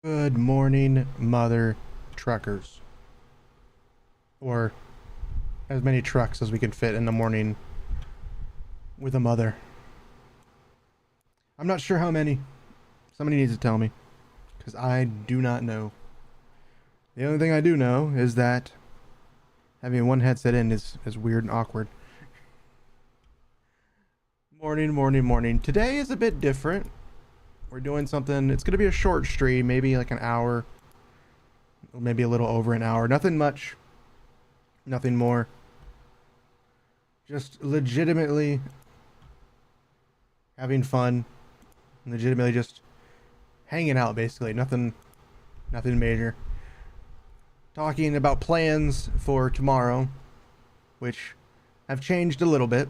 Good morning, mother truckers. Or as many trucks as we can fit in the morning with a mother. I'm not sure how many. Somebody needs to tell me, because I do not know. The only thing I do know is that having one headset in is weird and awkward. Morning, morning, morning. Today is a bit different. We're doing something, it's going to be a short stream, maybe like an hour. Maybe a little over an hour. Nothing much. Nothing more. Just legitimately having fun. Legitimately just hanging out, basically. Nothing major. Talking about plans for tomorrow, which have changed a little bit.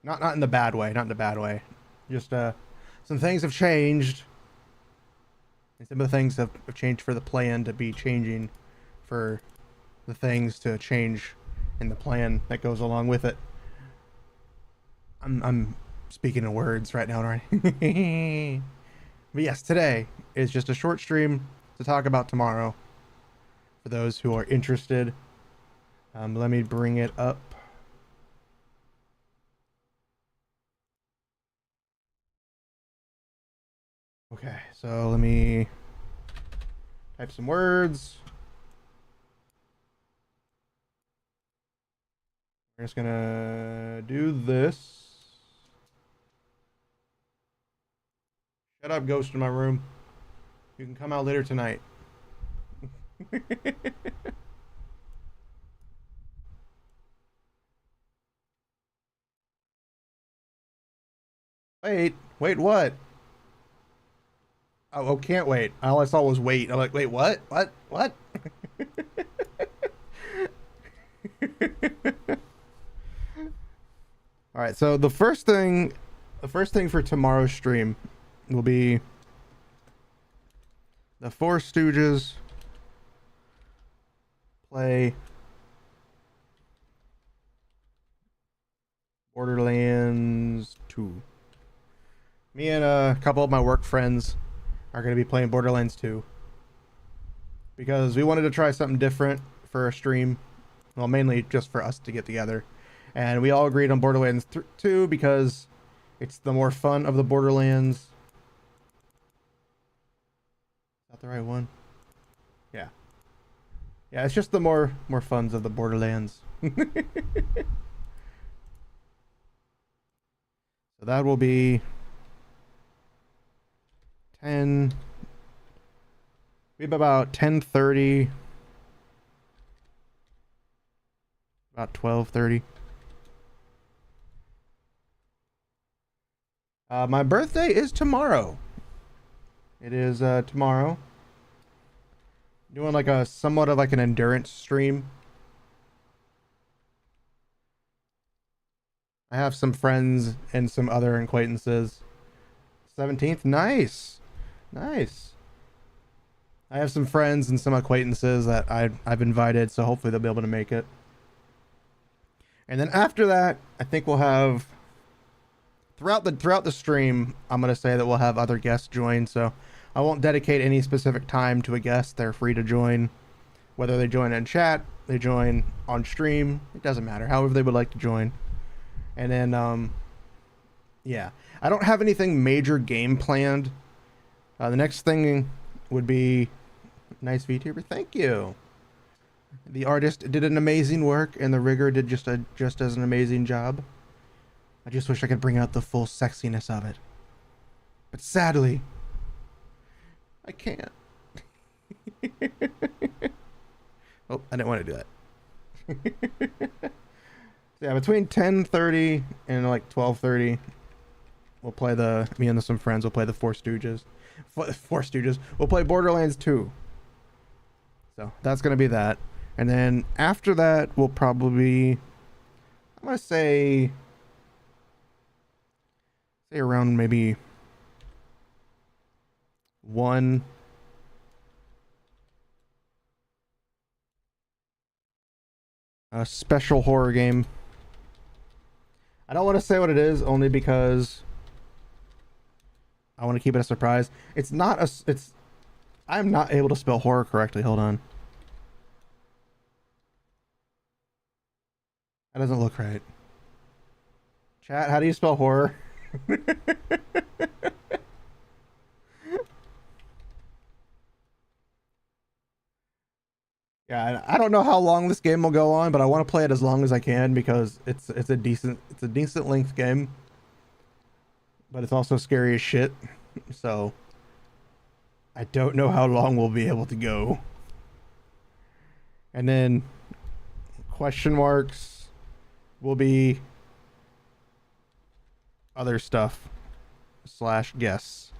Not in the bad way. Not in the bad way. Just some things have changed. And some of the things have changed for the plan to be changing for the things to change in the plan that goes along with it. I'm speaking in words right now, right? But yes, today is just a short stream to talk about tomorrow. For those who are interested, let me bring it up. Okay, so let me type some words. We're just gonna do this. Shut up, ghost in my room. You can come out later tonight. Wait, what? Oh, can't wait. All I saw was wait. I'm like, wait, what? What? All right, so the first thing for tomorrow's stream will be the Four Stooges play Borderlands 2. Me and a couple of my work friends are going to be playing Borderlands 2 because we wanted to try something different for a stream. Well, mainly just for us to get together. And we all agreed on Borderlands 2 because it's the more fun of the Borderlands. Is that the right one? Yeah. Yeah, it's just the more funs of the Borderlands. So that will be 10. We have about 10:30. About 12:30. My birthday is tomorrow. It is tomorrow. Doing like a somewhat of like an endurance stream. I have some friends and some other acquaintances. 17th, nice. Nice. I have some friends and some acquaintances that I've invited, so hopefully they'll be able to make it. And then after that, I think we'll have throughout the stream, I'm gonna say that we'll have other guests join, so I won't dedicate any specific time to a guest. They're free to join. Whether they join in chat, they join on stream, it doesn't matter. However they would like to join. And then yeah. I don't have anything major game planned. The next thing would be nice VTuber. Thank you. The artist did an amazing work, and the rigger did just as an amazing job. I just wish I could bring out the full sexiness of it, but sadly, I can't. Oh, I didn't want to do that. Yeah, between 10:30 and like 12:30, we'll play me and some friends will play the Four Stooges. Four Stooges. We'll play Borderlands 2. So that's gonna be that. And then after that, we'll probably, I'm gonna say around maybe 1. A special horror game. I don't want to say what it is, only because I want to keep it a surprise. It's not a. I'm not able to spell horror correctly. Hold on. That doesn't look right. Chat, how do you spell horror? Yeah, I don't know how long this game will go on, but I want to play it as long as I can because it's a decent length game. But it's also scary as shit. So I don't know how long we'll be able to go. And then question marks will be other stuff / guess.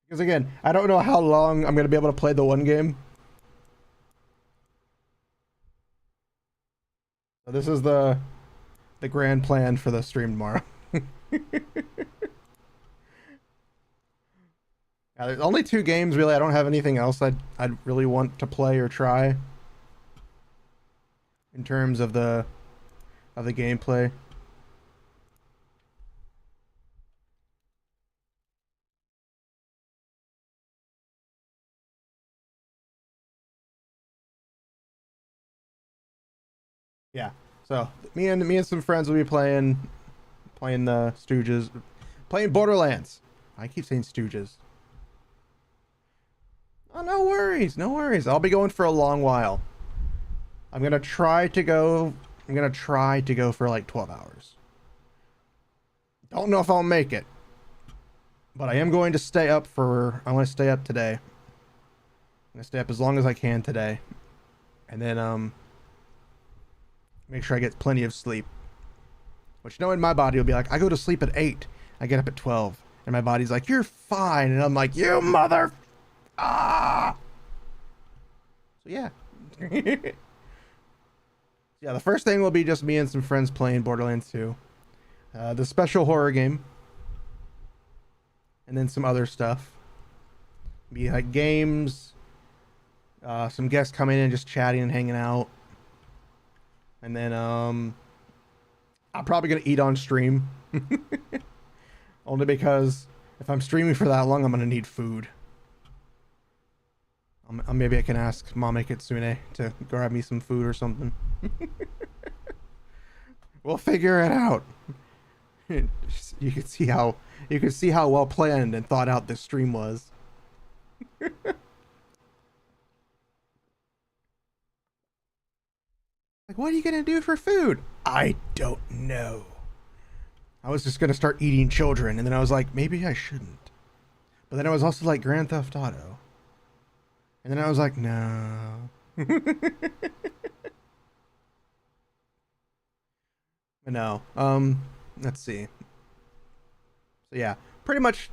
Because again, I don't know how long I'm going to be able to play the one game. So this is the grand plan for the stream tomorrow. Yeah, there's only 2 games really. I don't have anything else I'd really want to play or try in terms of the gameplay. Yeah. So me and some friends will be playing the Stooges, playing Borderlands. I keep saying Stooges. Oh, no worries, no worries. I'll be going for a long while. I'm gonna try to go for like 12 hours. Don't know if I'll make it, but I am going to stay up I want to stay up today. I'm gonna stay up as long as I can today, and then make sure I get plenty of sleep. Which, knowing my body will be like, I go to sleep at 8, I get up at 12, and my body's like, you're fine, and I'm like, you mother, ah. So yeah. Yeah, the first thing will be just me and some friends playing Borderlands 2, the special horror game, and then some other stuff. Be like games, some guests coming in, just chatting and hanging out. And then I'm probably gonna eat on stream. Only because if I'm streaming for that long, I'm gonna need food. Maybe I can ask Mame Kitsune to grab me some food or something. We'll figure it out. You can see how well planned and thought out this stream was. Like, what are you gonna do for food? I don't know. I was just gonna start eating children, and then I was like, maybe I shouldn't. But then I was also like, Grand Theft Auto. And then I was like, no. But no. Let's see. So yeah, pretty much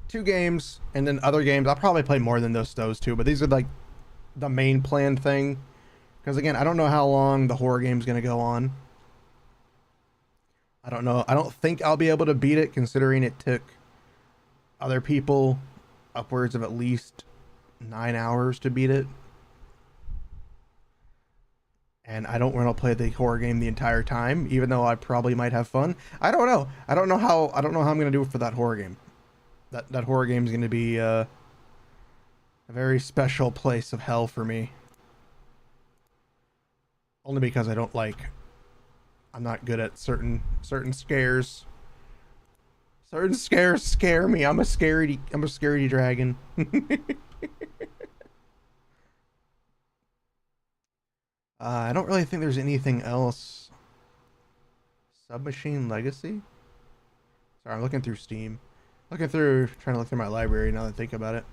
2 games, and then other games. I'll probably play more than those 2, but these are like the main planned thing. Because again, I don't know how long the horror game's gonna go on. I don't know. I don't think I'll be able to beat it, considering it took other people upwards of at least 9 hours to beat it. And I don't want to play the horror game the entire time, even though I probably might have fun. I don't know. I don't know how I'm gonna do it for that horror game. That horror game is gonna be a very special place of hell for me. Only because I'm not good at certain scares. Certain scares scare me. I'm a scaredy dragon. I don't really think there's anything else. Submachine Legacy? Sorry, I'm looking through Steam. Trying to look through my library now that I think about it.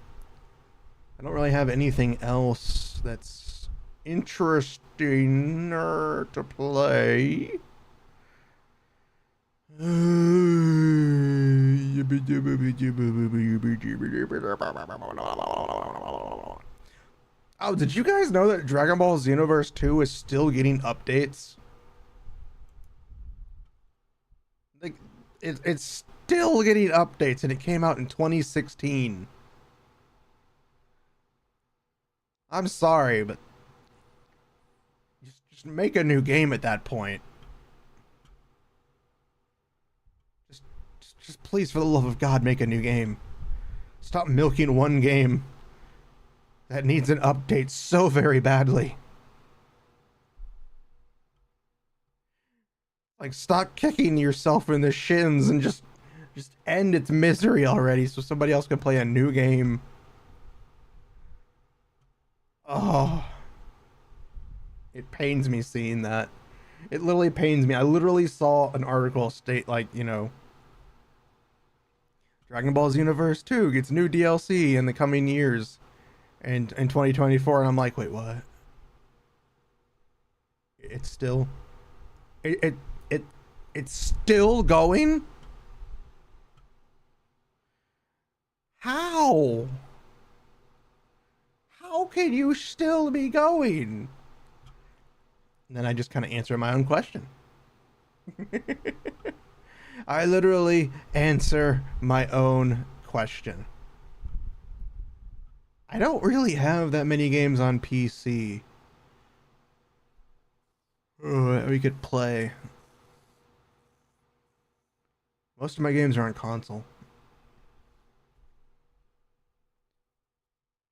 I don't really have anything else that's interesting to play. Oh, did you guys know that Dragon Ball Xenoverse 2 is still getting updates? Like, it's still getting updates, and it came out in 2016. I'm sorry, but just make a new game at that point. Just please, for the love of God, make a new game. Stop milking one game that needs an update so very badly. Like, stop kicking yourself in the shins and just end its misery already so somebody else can play a new game. Oh. It pains me seeing that. It literally pains me. I literally saw an article state, like, you know, Dragon Ball Z Universe 2 gets new DLC in the coming years and in 2024, and I'm like, wait, what? It's still it's still going? How can you still be going? And then I just kind of answer my own question. I literally answer my own question. I don't really have that many games on PC that we could play. Most of my games are on console.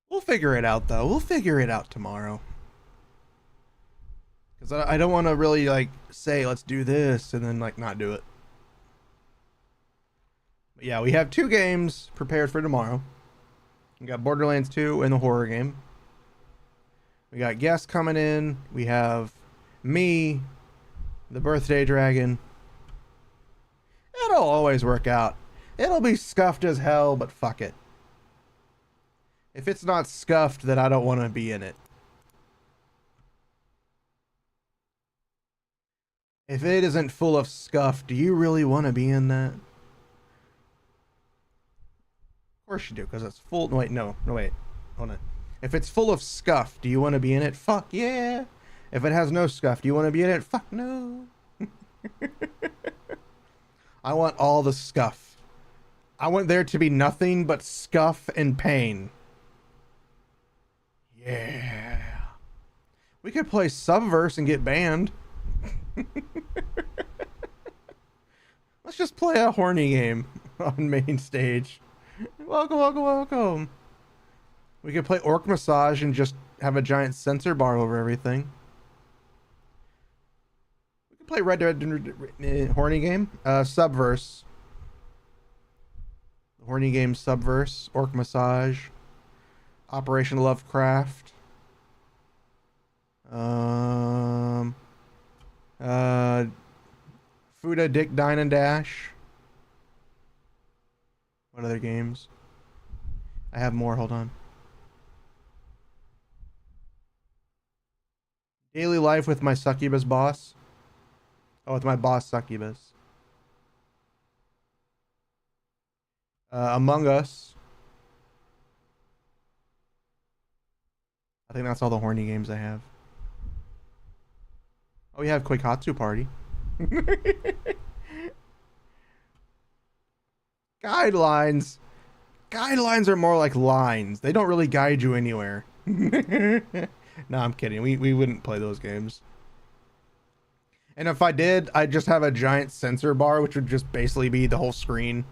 We'll figure it out, though. We'll figure it out tomorrow. Because I don't want to really, like, say, let's do this, and then, like, not do it. But yeah, we have 2 games prepared for tomorrow. We got Borderlands 2 and the horror game. We got guests coming in. We have me, the birthday dragon. It'll always work out. It'll be scuffed as hell, but fuck it. If it's not scuffed, then I don't want to be in it. If it isn't full of scuff, do you really want to be in that? Of course you do, because it's full. Wait, no, wait. Hold on. If it's full of scuff, do you want to be in it? Fuck yeah. If it has no scuff, do you want to be in it? Fuck no. I want all the scuff. I want there to be nothing but scuff and pain. Yeah. We could play Subverse and get banned. Let's just play a horny game on main stage. Welcome, welcome, welcome. We could play Orc Massage and just have a giant sensor bar over everything. We could play Red Dead horny game. Subverse. The horny game Subverse. Orc Massage. Operation Lovecraft. Fuda Dick Dine and Dash. What other games? I have more, hold on. Daily Life with my succubus boss. Oh, with my boss succubus. Among Us. I think that's all the horny games I have. Oh, we have Koikatsu Party. Guidelines. Guidelines are more like lines. They don't really guide you anywhere. No, I'm kidding. We wouldn't play those games. And if I did, I'd just have a giant sensor bar, which would just basically be the whole screen.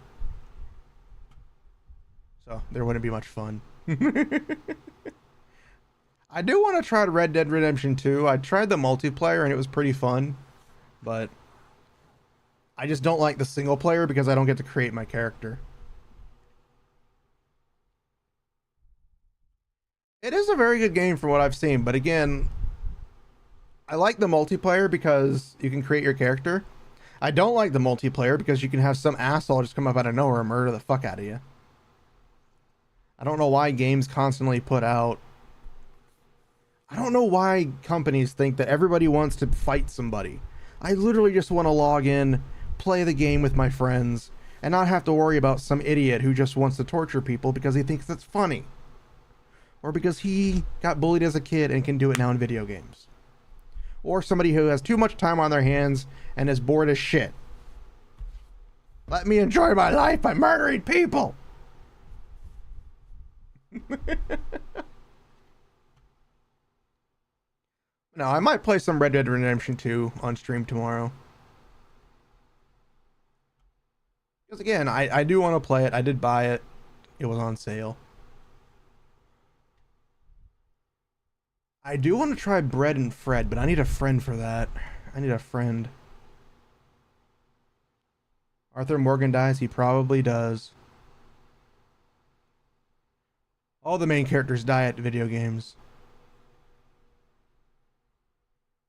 So there wouldn't be much fun. I do want to try Red Dead Redemption 2. I tried the multiplayer and it was pretty fun, but I just don't like the single player because I don't get to create my character. It is a very good game from what I've seen, but again, I like the multiplayer because you can create your character. I don't like the multiplayer because you can have some asshole just come up out of nowhere and murder the fuck out of you. I don't know why games constantly put out... I don't know why companies think that everybody wants to fight somebody. I literally just want to log in, play the game with my friends, and not have to worry about some idiot who just wants to torture people because he thinks it's funny. Or because he got bullied as a kid and can do it now in video games. Or somebody who has too much time on their hands and is bored as shit. Let me enjoy my life by murdering people! No, I might play some Red Dead Redemption 2 on stream tomorrow. Because again, I do want to play it. I did buy it. it was on sale. I do want to try Bread and Fred, but I need a friend for that. I need a friend. Arthur Morgan dies. He probably does. All the main characters die at video games.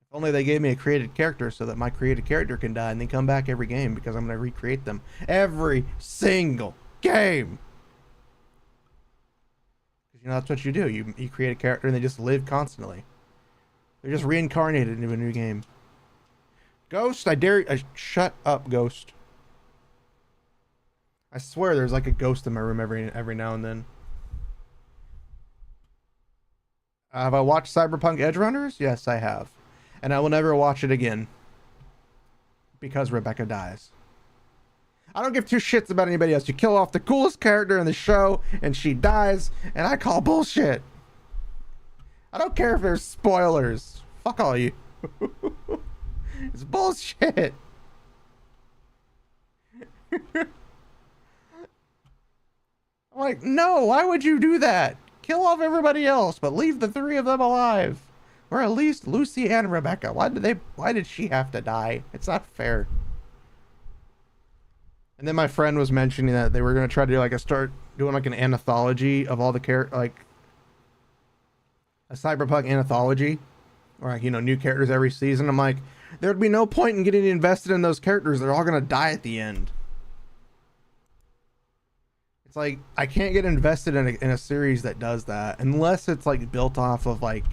If only they gave me a created character so that my created character can die and then come back every game, because I'm going to recreate them every single game. Because, you know, that's what you do. You create a character and they just live constantly. They're just reincarnated into a new game. Ghost, I dare you. Shut up, Ghost. I swear there's like a ghost in my room every now and then. Have I watched Cyberpunk Edge Runners? Yes, I have. And I will never watch it again. Because Rebecca dies. I don't give two shits about anybody else. You kill off the coolest character in the show and she dies, and I call bullshit. I don't care if there's spoilers. Fuck all you. It's bullshit. I'm like, no, why would you do that? Kill off everybody else, but leave the three of them alive. Or at least Lucy and Rebecca. Why did she have to die? It's not fair. And then my friend was mentioning that they were going to try to do like start doing like an anthology of all the like a Cyberpunk anthology, or like, you know, new characters every season. I'm like, there'd be no point in getting invested in those characters. They're all going to die at the end. It's like, I can't get invested in a series that does that unless it's like built off of like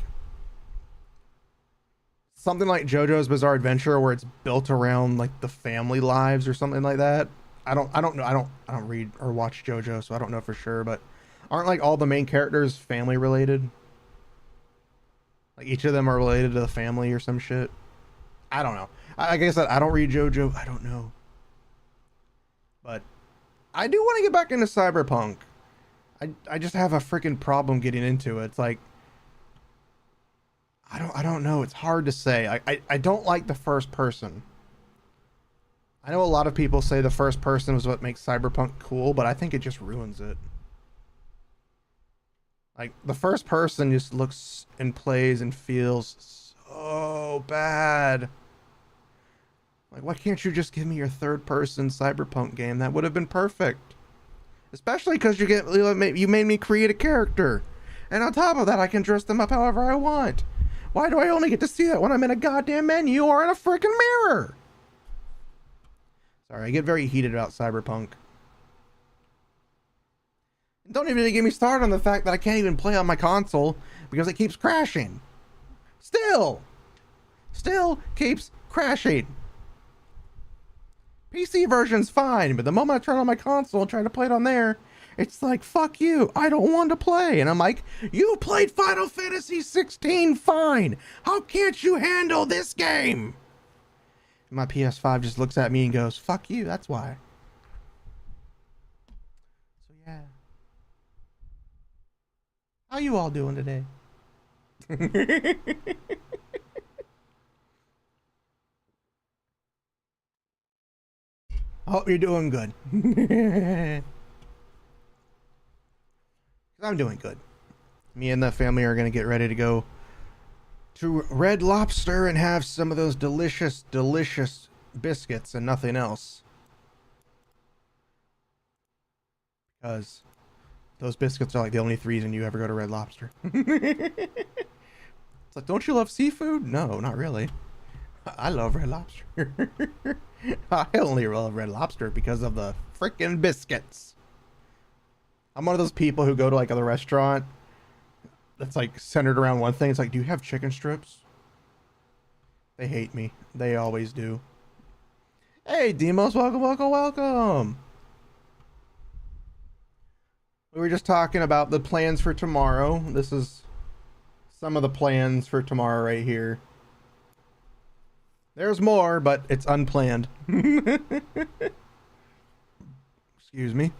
something like JoJo's Bizarre Adventure, where it's built around like the family lives or something like that. I don't know. I don't read or watch JoJo, so I don't know for sure, but aren't like all the main characters family related? Like each of them are related to the family or some shit. I don't know. Like I said, I don't read JoJo. I don't know. But I do want to get back into Cyberpunk. I just have a freaking problem getting into it. It's like, I don't know. It's hard to say. I don't like the first person. I know a lot of people say the first person was what makes Cyberpunk cool, but I think it just ruins it. Like, the first person just looks and plays and feels so bad. Like, why can't you just give me your third person Cyberpunk game? That would have been perfect. Especially because you made me create a character. And on top of that, I can dress them up however I want. Why do I only get to see that when I'm in a goddamn menu or in a freaking mirror? Sorry, I get very heated about Cyberpunk. Don't even get me started on the fact that I can't even play on my console because it keeps crashing. Still keeps crashing. PC version's fine, but the moment I turn on my console and try to play it on there, it's like, fuck you, I don't want to play. And I'm like, you played Final Fantasy 16 fine. How can't you handle this game? And my PS5 just looks at me and goes, fuck you, that's why. So yeah. How you all doing today? I hope you're doing good. I'm doing good. Me and the family are going to get ready to go to Red Lobster and have some of those delicious, delicious biscuits and nothing else. Because those biscuits are like the only reason you ever go to Red Lobster. It's like, don't you love seafood? No, not really. I love Red Lobster. I only love Red Lobster because of the freaking biscuits. I'm one of those people who go to like a restaurant that's like centered around one thing. It's like, do you have chicken strips? They hate me. They always do. Hey, Demos, welcome, welcome, welcome. We were just talking about the plans for tomorrow. This is some of the plans for tomorrow right here. There's more, but it's unplanned. Excuse me.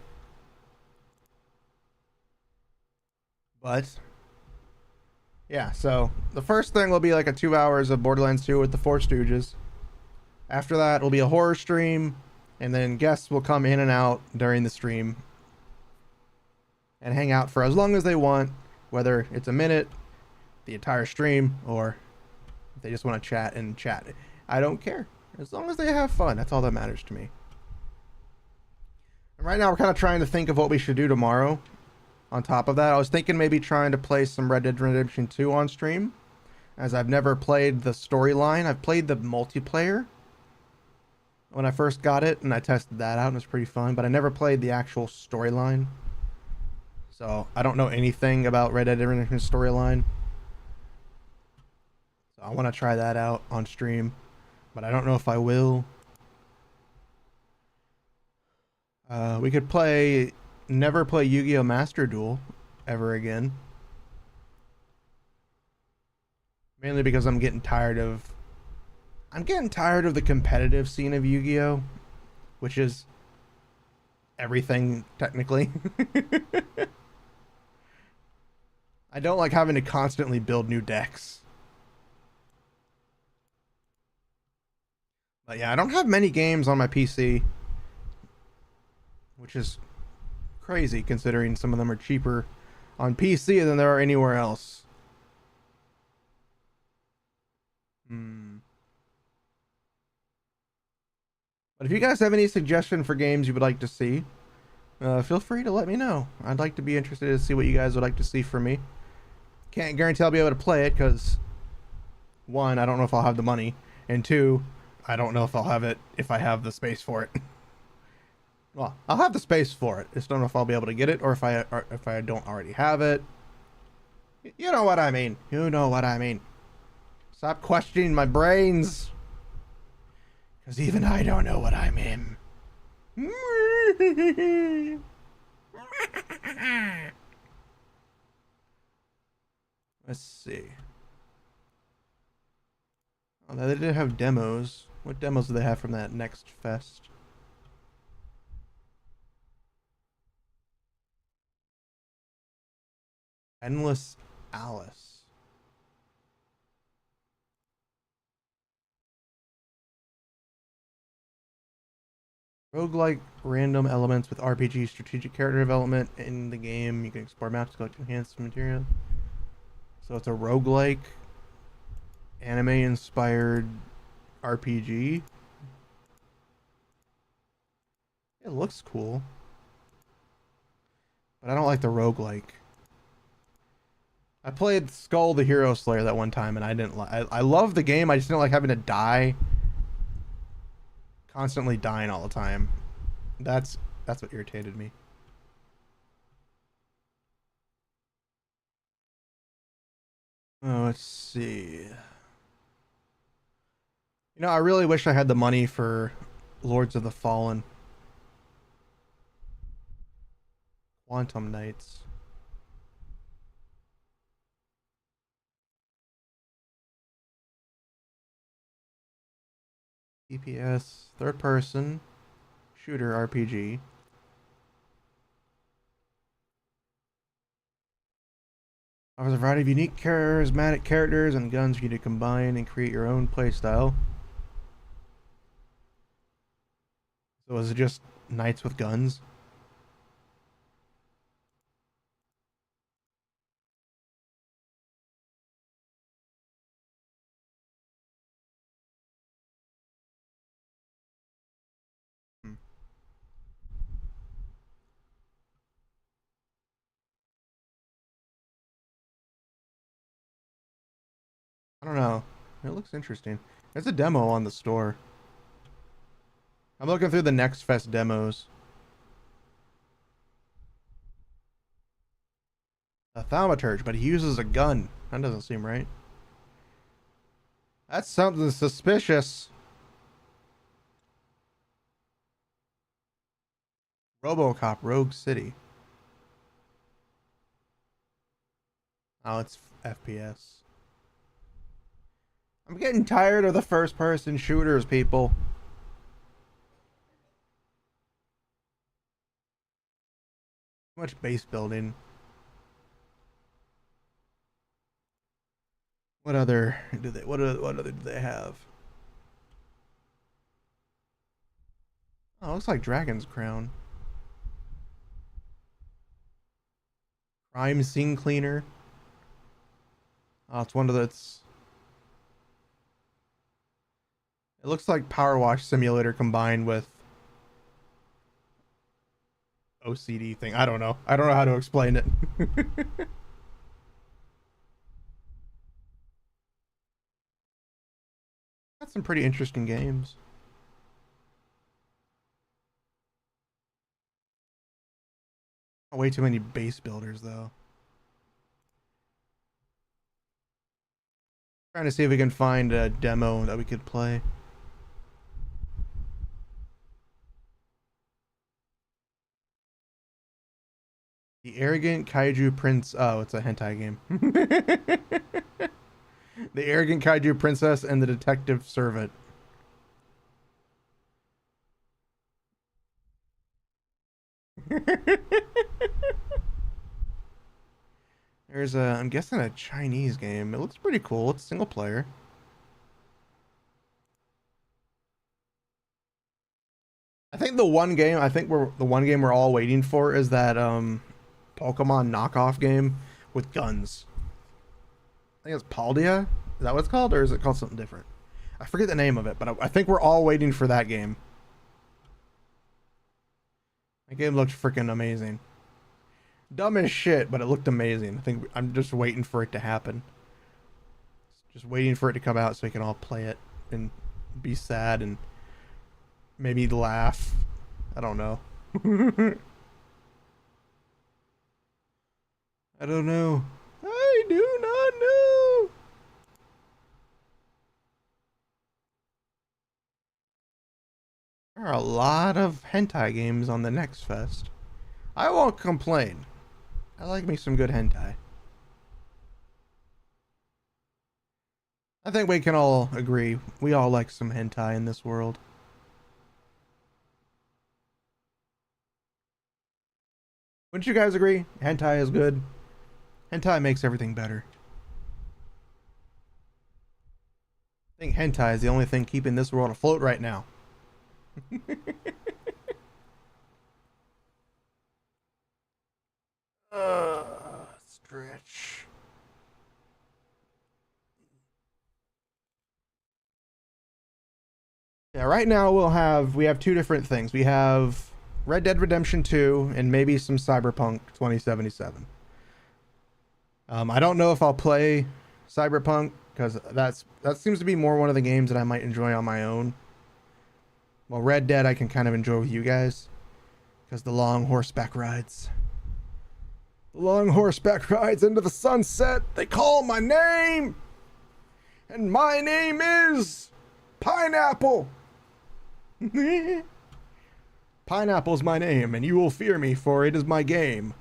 But yeah, so the first thing will be like a 2 hours of Borderlands 2 with the Four Stooges. After that will be a horror stream, and then guests will come in and out during the stream. and hang out for as long as they want, whether it's a minute, the entire stream, or if they just want to chat and chat. I don't care. As long as they have fun, that's all that matters to me. And right now, we're kind of trying to think of what we should do tomorrow. On top of that, I was thinking maybe trying to play some Red Dead Redemption 2 on stream, as I've never played the storyline. I've played the multiplayer when I first got it, and I tested that out, and it was pretty fun, but I never played the actual storyline. So I don't know anything about Red Dead Redemption storyline. So I want to try that out on stream, but I don't know if I will. We could never play Yu-Gi-Oh! Master Duel ever again. Mainly because I'm getting tired of the competitive scene of Yu-Gi-Oh! Which is everything, technically. I don't like having to constantly build new decks. But yeah, I don't have many games on my PC, which is crazy considering some of them are cheaper on PC than there are anywhere else. But if you guys have any suggestion for games you would like to see, feel free to let me know. I'd like to be interested to see what you guys would like to see from me. Can't guarantee I'll be able to play it because, one, I don't know if I'll have the money, and two, I don't know if I'll have it if I have the space for it. Well, I'll have the space for it. Just don't know if I'll be able to get it or if I don't already have it. You know what I mean. You know what I mean. Stop questioning my brains. Because even I don't know what I mean. Let's see. Oh, they did have demos. What demos do they have from that next fest? Endless Alice. Roguelike random elements with RPG strategic character development in the game. You can explore maps, collect enhanced material. So it's a roguelike anime inspired RPG. It looks cool. But I don't like the roguelike. I played Skull the Hero Slayer that one time and I didn't like I love the game, I just didn't like having to die. Constantly dying all the time. That's what irritated me. Oh, let's see. You know, I really wish I had the money for Lords of the Fallen. Quantum Knights. DPS, third person, shooter RPG. Offers a variety of unique charismatic characters and guns for you to combine and create your own playstyle. So is it just knights with guns? Hmm. I don't know. It looks interesting. There's a demo on the store. I'm looking through the Next Fest demos. A thaumaturge, but he uses a gun. That doesn't seem right. That's something suspicious. RoboCop Rogue City. Oh, it's FPS. I'm getting tired of the first-person shooters, people. Too much base building. What other do they? What other do they have? Oh, it looks like Dragon's Crown. Crime scene cleaner. Oh, it's one of those. It looks like Power Wash Simulator combined with OCD thing. I don't know. I don't know how to explain it. Got some pretty interesting games. Way too many base builders though. Trying to see if we can find a demo that we could play. The Arrogant Kaiju Prince. Oh, it's a hentai game. The Arrogant Kaiju Princess and the Detective Servant. There's a, I'm guessing a Chinese game. It looks pretty cool. It's single player. I think the one game we're all waiting for is that Pokemon knockoff game with guns. I think it's Paldia. Is that what it's called, or is it called something different? I forget the name of it, but I think we're all waiting for that game. That game looked freaking amazing. Dumb as shit, but it looked amazing. I think I'm just waiting for it to happen. Just waiting for it to come out so we can all play it and be sad and maybe laugh. I don't know. I don't know. I do not know. There are a lot of hentai games on the Next Fest. I won't complain. I like me some good hentai. I think we can all agree. We all like some hentai in this world. Wouldn't you guys agree? Hentai is good. Hentai makes everything better. I think hentai is the only thing keeping this world afloat right now. Stretch. Yeah, right now we have two different things. We have Red Dead Redemption 2 and maybe some Cyberpunk 2077. I don't know if I'll play Cyberpunk because that seems to be more one of the games that I might enjoy on my own. Well, Red Dead I can kind of enjoy with you guys because the long horseback rides. The long horseback rides into the sunset. They call my name. And my name is Pineapple. Pineapple's my name, and you will fear me, for it is my game.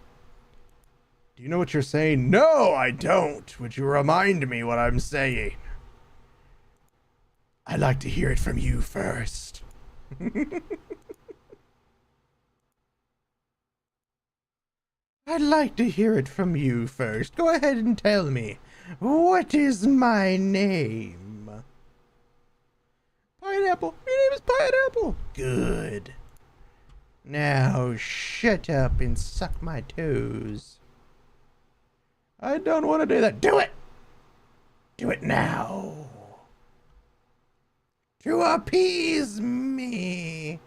Do you know what you're saying? No, I don't. Would you remind me what I'm saying? I'd like to hear it from you first. I'd like to hear it from you first. Go ahead and tell me. What is my name? Pineapple. Your name is Pineapple. Good. Now shut up and suck my toes. I don't want to do that. Do it! Do it now. To appease me.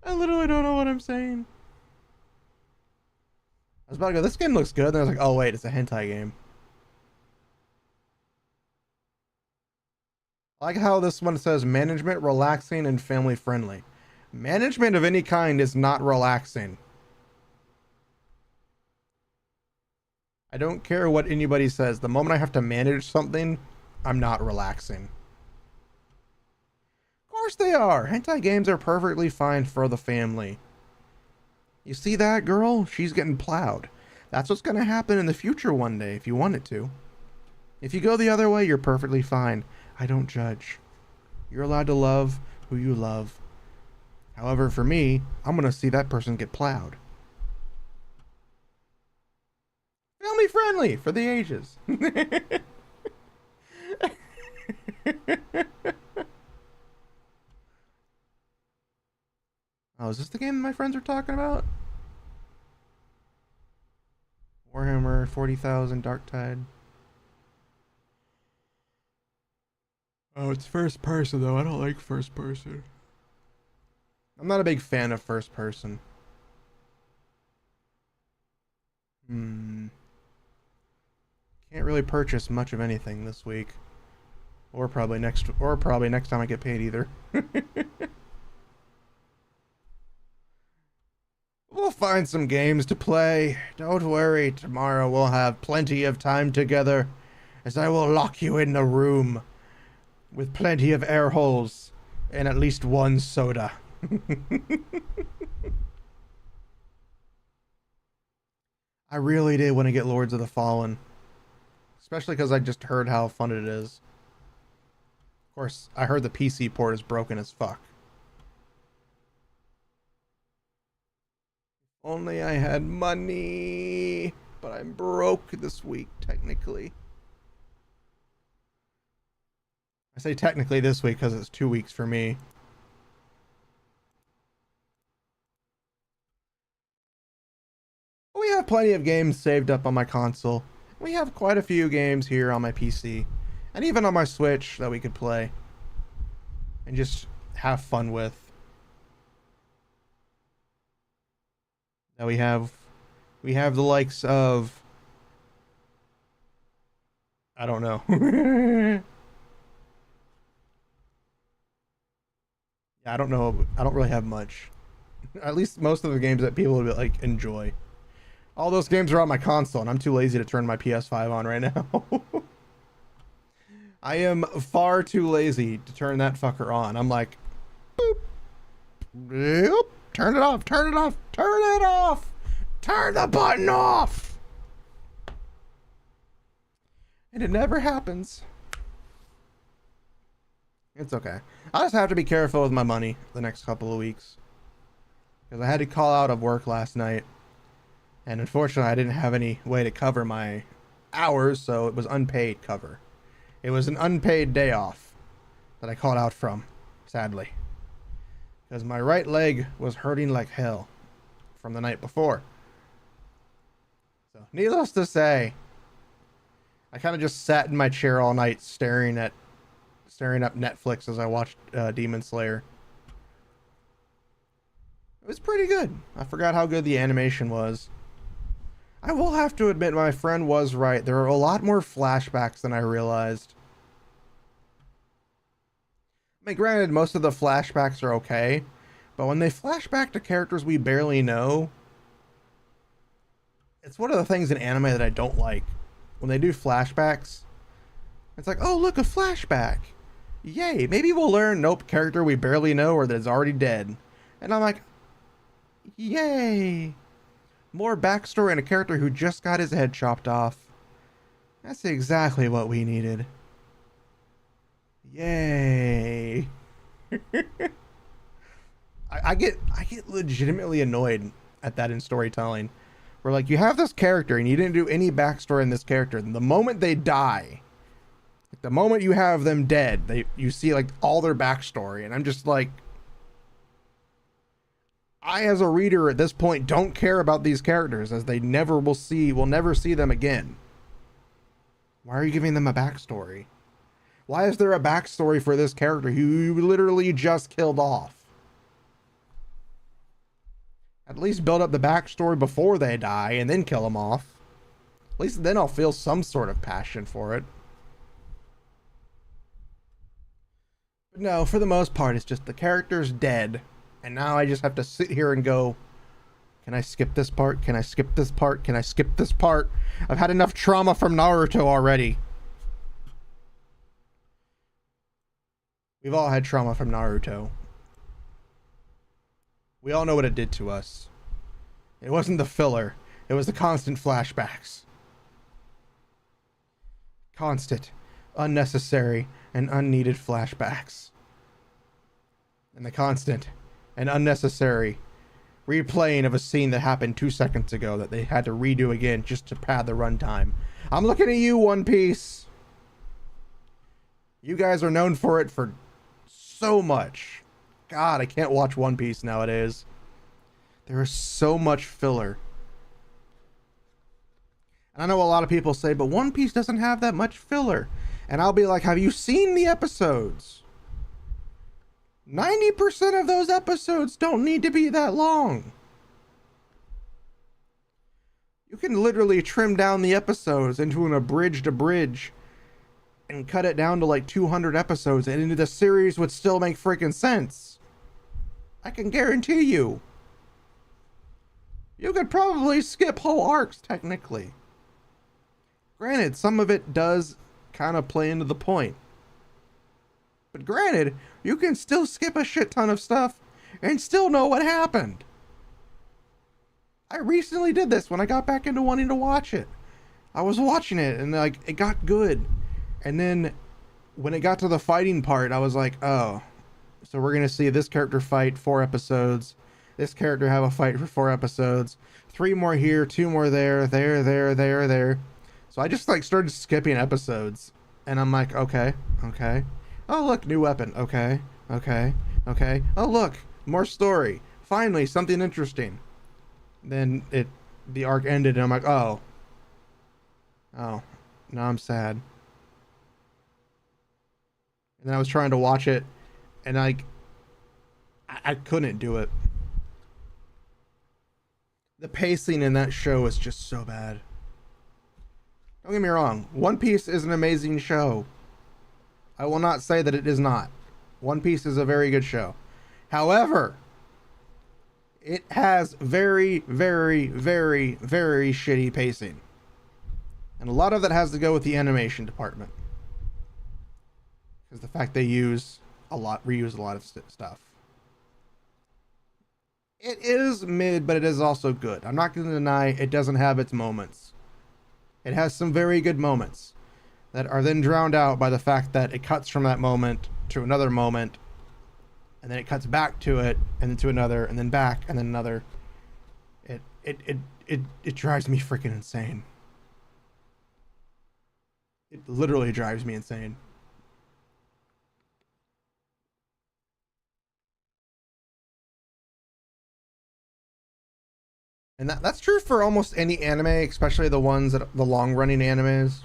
I literally don't know what I'm saying. I was about to go, this game looks good. Then I was like, oh wait, it's a hentai game. I like how this one says management, relaxing, and family friendly. Management of any kind is not relaxing. I don't care what anybody says. The moment I have to manage something, I'm not relaxing. Of course they are. Hentai games are perfectly fine for the family. You see that girl? She's getting plowed. That's what's going to happen in the future one day if you want it to. If you go the other way, you're perfectly fine. I don't judge. You're allowed to love who you love. However, for me, I'm going to see that person get plowed. Family friendly for the ages. Oh, is this the game my friends are talking about? Warhammer 40,000 Darktide. Oh, it's first person though. I don't like first person. I'm not a big fan of first person. Can't really purchase much of anything this week. Or probably next time I get paid either. We'll find some games to play. Don't worry, tomorrow we'll have plenty of time together, as I will lock you in a room with plenty of air holes and at least one soda. I really did want to get Lords of the Fallen, especially because I just heard how fun it is. Of course, I heard the PC port is broken as fuck. Only I had money, but I'm broke this week, technically. I say technically this week because it's 2 weeks for me. We have plenty of games saved up on my console. We have quite a few games here on my PC, and even on my Switch that we could play and just have fun with. Now we have the likes of, I don't know. Yeah, I don't know. I don't really have much. At least most of the games that people would like enjoy. All those games are on my console, and I'm too lazy to turn my PS5 on right now. I am far too lazy to turn that fucker on. I'm like, boop, boop, turn it off, turn it off, turn it off, turn the button off. And it never happens. It's okay. I just have to be careful with my money the next couple of weeks, because I had to call out of work last night, and unfortunately I didn't have any way to cover my hours, so it was unpaid cover. It was an unpaid day off that I called out from, sadly, because my right leg was hurting like hell from the night before. So needless to say, I kind of just sat in my chair all night staring up Netflix as I watched Demon Slayer. It was pretty good. I forgot how good the animation was. I will have to admit, my friend was right. There are a lot more flashbacks than I realized. I mean, granted, most of the flashbacks are okay, but when they flash back to characters we barely know, it's one of the things in anime that I don't like. When they do flashbacks, it's like, oh, look, a flashback. Yay, maybe we'll learn, nope, character we barely know or that's already dead. And I'm like, yay. More backstory on a character who just got his head chopped off. That's exactly what we needed. Yay. I get legitimately annoyed at that in storytelling. Where like you have this character and you didn't do any backstory in this character. And the moment they die, the moment you have them dead, you see like all their backstory, and I'm just like, I as a reader at this point don't care about these characters, as they we'll never see them again. Why are you giving them a backstory? Why is there a backstory for this character who you literally just killed off? At least build up the backstory before they die and then kill them off. At least then I'll feel some sort of passion for it. But no, for the most part, it's just the character's dead. And now I just have to sit here and go, can I skip this part? Can I skip this part? Can I skip this part? I've had enough trauma from Naruto already. We've all had trauma from Naruto. We all know what it did to us. It wasn't the filler. It was the constant flashbacks. Constant, unnecessary, and unneeded flashbacks. And the constant and unnecessary replaying of a scene that happened 2 seconds ago that they had to redo again just to pad the runtime. I'm looking at you, One Piece. You guys are known for it for so much. God, I can't watch One Piece nowadays. There is so much filler. And I know a lot of people say, but One Piece doesn't have that much filler. And I'll be like, have you seen the episodes? 90% of those episodes don't need to be that long. You can literally trim down the episodes into an abridged abridge and cut it down to like 200 episodes, and the series would still make freaking sense. I can guarantee you. You could probably skip whole arcs, technically. Granted, some of it does kind of play into the point. But granted, you can still skip a shit ton of stuff and still know what happened. I recently did this when I got back into wanting to watch it. I was watching it and like it got good. And then when it got to the fighting part, I was like, oh, so we're going to see this character fight 4 episodes. This character have a fight for 4 episodes. 3 more here, 2 more there. So I just like started skipping episodes. And I'm like, okay. Oh, look, new weapon. Okay. Oh, look, more story. Finally, something interesting. Then the arc ended and I'm like, oh, now I'm sad. And then I was trying to watch it and I couldn't do it. The pacing in that show is just so bad. Don't get me wrong, One Piece is an amazing show. I will not say that it is not. One Piece is a very good show. However, it has very, very, very, very shitty pacing. And a lot of that has to go with the animation department. Because the fact they reuse a lot of stuff. It is mid, but it is also good. I'm not going to deny it doesn't have its moments. It has some very good moments that are then drowned out by the fact that it cuts from that moment to another moment, and then it cuts back to it, and then to another, and then back, and then another. It drives me freaking insane. It literally drives me insane. And that's true for almost any anime, especially the ones that the long-running animes,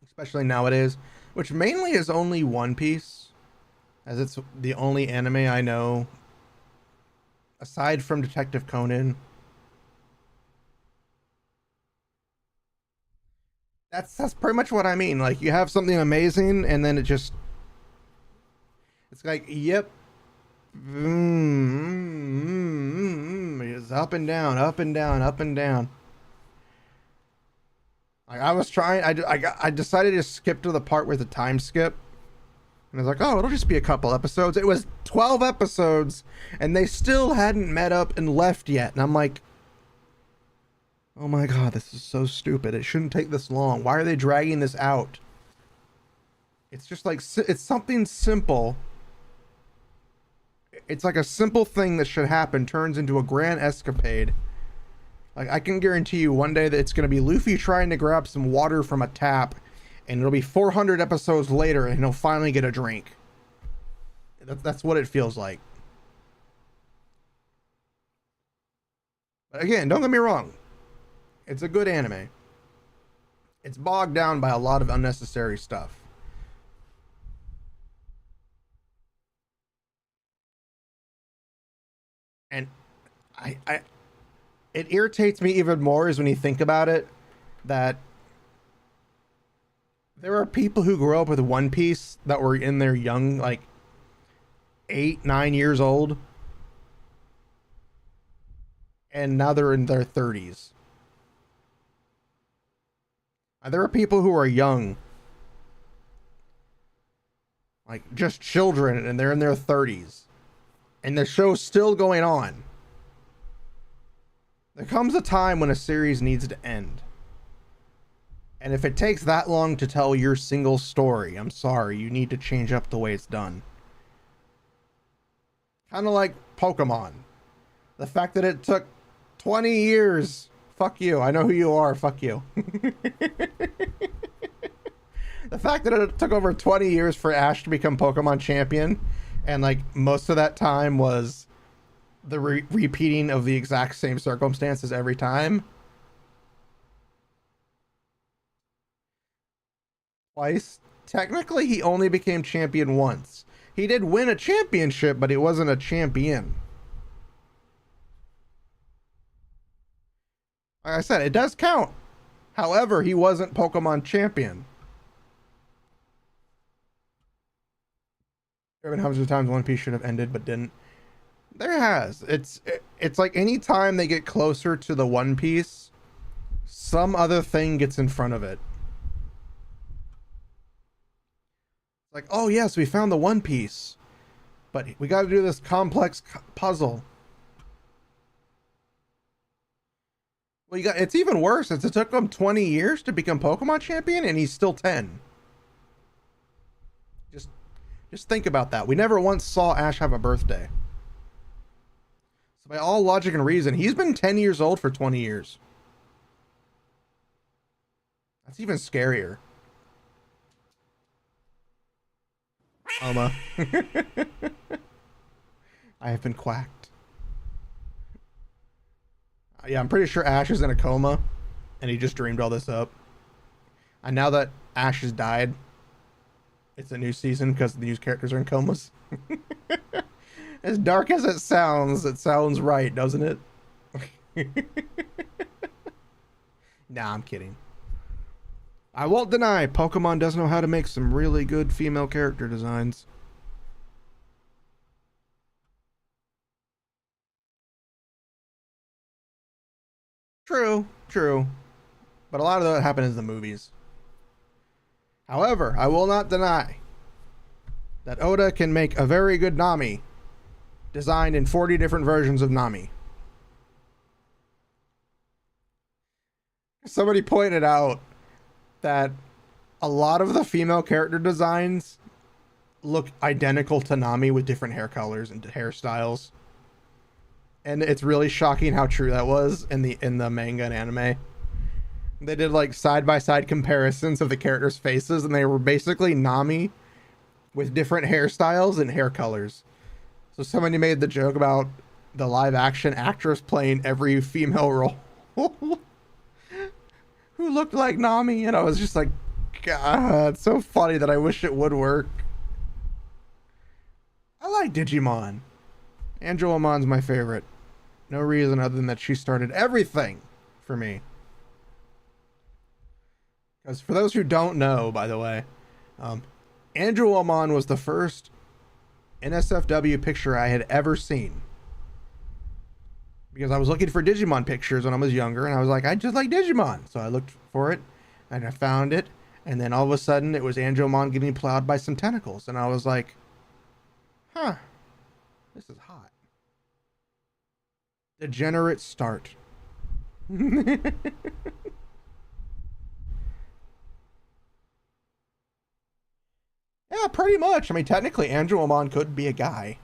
especially nowadays, which mainly is only One Piece, as it's the only anime I know aside from Detective Conan. That's pretty much what I mean. Like, you have something amazing and then it's like, yep. It's up and down, up and down, up and down. Like, I was trying, I decided to skip to the part with the time skip. And I was like, oh, it'll just be a couple episodes. It was 12 episodes, and they still hadn't met up and left yet. And I'm like, oh my god, this is so stupid. It shouldn't take this long. Why are they dragging this out? It's just like, it's something simple. It's like a simple thing that should happen turns into a grand escapade. Like, I can guarantee you one day that it's going to be Luffy trying to grab some water from a tap, and it'll be 400 episodes later and he'll finally get a drink. That's what it feels like. But again, don't get me wrong. It's a good anime. It's bogged down by a lot of unnecessary stuff. And it irritates me even more is when you think about it, that there are people who grew up with One Piece that were in their young, like 8, 9 years old, and now they're in their 30s. And there are people who are young, like just children, and they're in their 30s. And the show's still going on. There comes a time when a series needs to end. And if it takes that long to tell your single story, I'm sorry, you need to change up the way it's done. Kind of like Pokemon. The fact that it took 20 years. Fuck you. I know who you are. Fuck you. The fact that it took over 20 years for Ash to become Pokemon champion, and like most of that time was the repeating of the exact same circumstances every time. Twice. Technically, he only became champion once. He did win a championship, but he wasn't a champion. Like I said, it does count. However, he wasn't Pokemon champion. There have been hundreds of times One Piece should have ended, but didn't. There has. It's like any time they get closer to the One Piece, some other thing gets in front of it. Like, oh yes, we found the One Piece, but we got to do this complex puzzle. Well, it's even worse. It took him 20 years to become Pokemon champion, and he's still 10. Just think about that. We never once saw Ash have a birthday. So by all logic and reason, he's been 10 years old for 20 years. That's even scarier. I have been quacked. Yeah, I'm pretty sure Ash is in a coma, and he just dreamed all this up. And now that Ash has died, it's a new season because the new characters are in comas. As dark as it sounds right, doesn't it? Nah, I'm kidding. I won't deny Pokemon does know how to make some really good female character designs. True. But a lot of that happened in the movies. However, I will not deny that Oda can make a very good Nami designed in 40 different versions of Nami. Somebody pointed out that a lot of the female character designs look identical to Nami with different hair colors and hairstyles. And it's really shocking how true that was in the manga and anime. They did like side-by-side comparisons of the characters' faces, and they were basically Nami with different hairstyles and hair colors. So somebody made the joke about the live-action actress playing every female role who looked like Nami, and I was just like, God, it's so funny that I wish it would work. I like Digimon. Angelomon's my favorite. No reason other than that she started everything for me. Because for those who don't know, by the way, Angelommon was the first NSFW picture I had ever seen. Because I was looking for Digimon pictures when I was younger, and I was like, I just like Digimon. So I looked for it, and I found it, and then all of a sudden it was Angelommon getting plowed by some tentacles, and I was like, huh, this is hot. Degenerate start. Yeah, pretty much. I mean, technically, Angelommon could be a guy.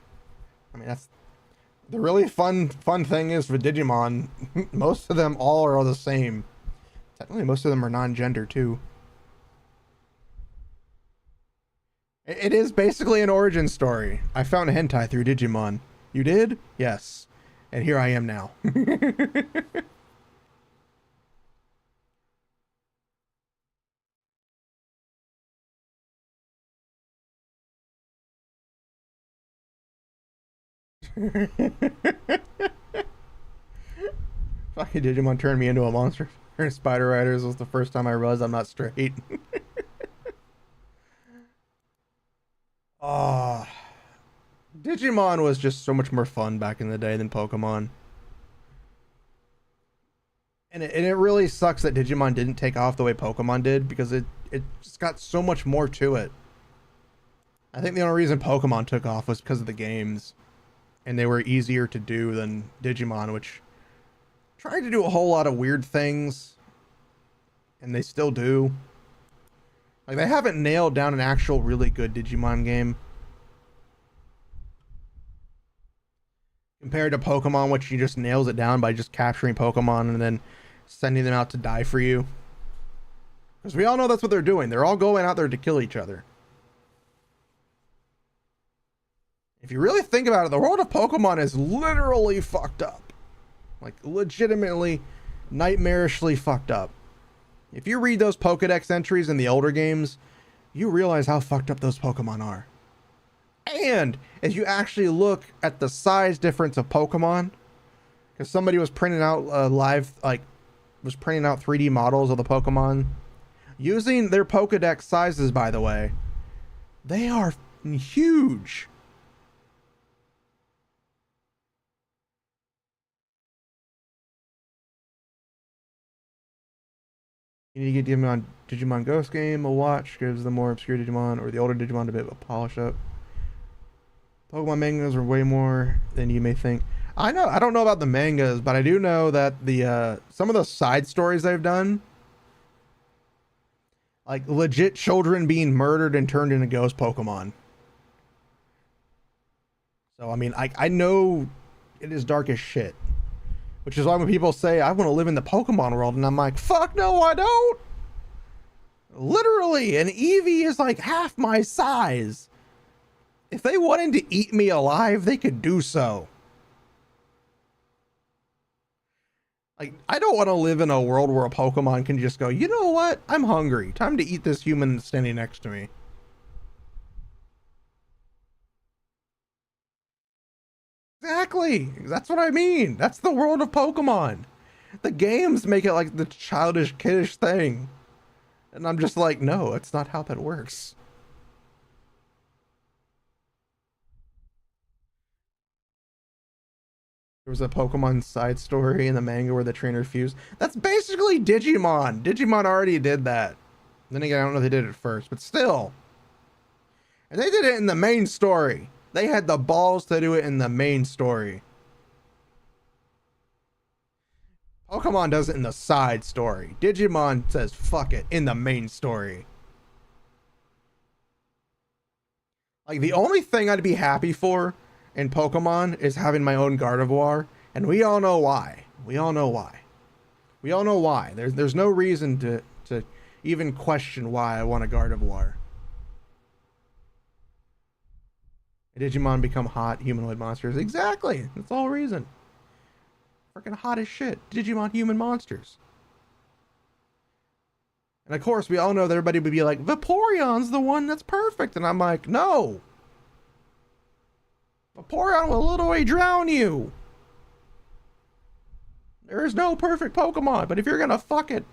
I mean, that's the really fun thing is for Digimon. Most of them all are the same. Technically, most of them are non-gender too. It is basically an origin story. I found a hentai through Digimon. You did? Yes. And here I am now. Fucking Digimon turned me into a monster. Spider Riders was the first time I realized I'm not straight. Ah, Digimon was just so much more fun back in the day than Pokemon. And it really sucks that Digimon didn't take off the way Pokemon did, because it just got so much more to it. I think the only reason Pokemon took off was because of the games. And they were easier to do than Digimon, which tried to do a whole lot of weird things. And they still do. Like, they haven't nailed down an actual really good Digimon game. Compared to Pokemon, which you just nails it down by just capturing Pokemon and then sending them out to die for you. Because we all know that's what they're doing. They're all going out there to kill each other. if you really think about it, the world of Pokemon is literally fucked up. Like, legitimately, nightmarishly fucked up. If you read those Pokedex entries in the older games, you realize how fucked up those Pokemon are. And if you actually look at the size difference of Pokemon, because somebody was printing out was printing out 3D models of the Pokemon using their Pokedex sizes, by the way, they are huge. You need to get Digimon Ghost game a watch, gives the more obscure Digimon or the older Digimon a bit of a polish up. Pokemon mangas are way more than you may think. I don't know about the mangas, but I do know that the some of the side stories they've done, like legit children being murdered and turned into ghost Pokemon. So I mean, I know it is dark as shit. Which is why when people say, I want to live in the Pokemon world, and I'm like, fuck no, I don't. Literally, an Eevee is like half my size. If they wanted to eat me alive, they could do so. Like, I don't want to live in a world where a Pokemon can just go, you know what? I'm hungry. Time to eat this human standing next to me. Exactly. That's what I mean. That's the world of Pokemon. The games make it like the childish, kiddish thing. And I'm just like, no, it's not how that works. There was a Pokemon side story in the manga where the trainer fused. That's basically Digimon. Digimon already did that. Then again, I don't know if they did it first, but still. And they did it in the main story. They had the balls to do it in the main story. Pokemon does it in the side story. Digimon says, fuck it, in the main story. Like, the only thing I'd be happy for in Pokemon is having my own Gardevoir. And we all know why. We all know why. We all know why. There's no reason to even question why I want a Gardevoir. Digimon become hot humanoid monsters. Exactly. That's the whole reason. Freaking hot as shit. Digimon human monsters. And of course, we all know that everybody would be like, Vaporeon's the one that's perfect. And I'm like, no. Vaporeon will literally drown you. There is no perfect Pokemon. But if you're going to fuck it,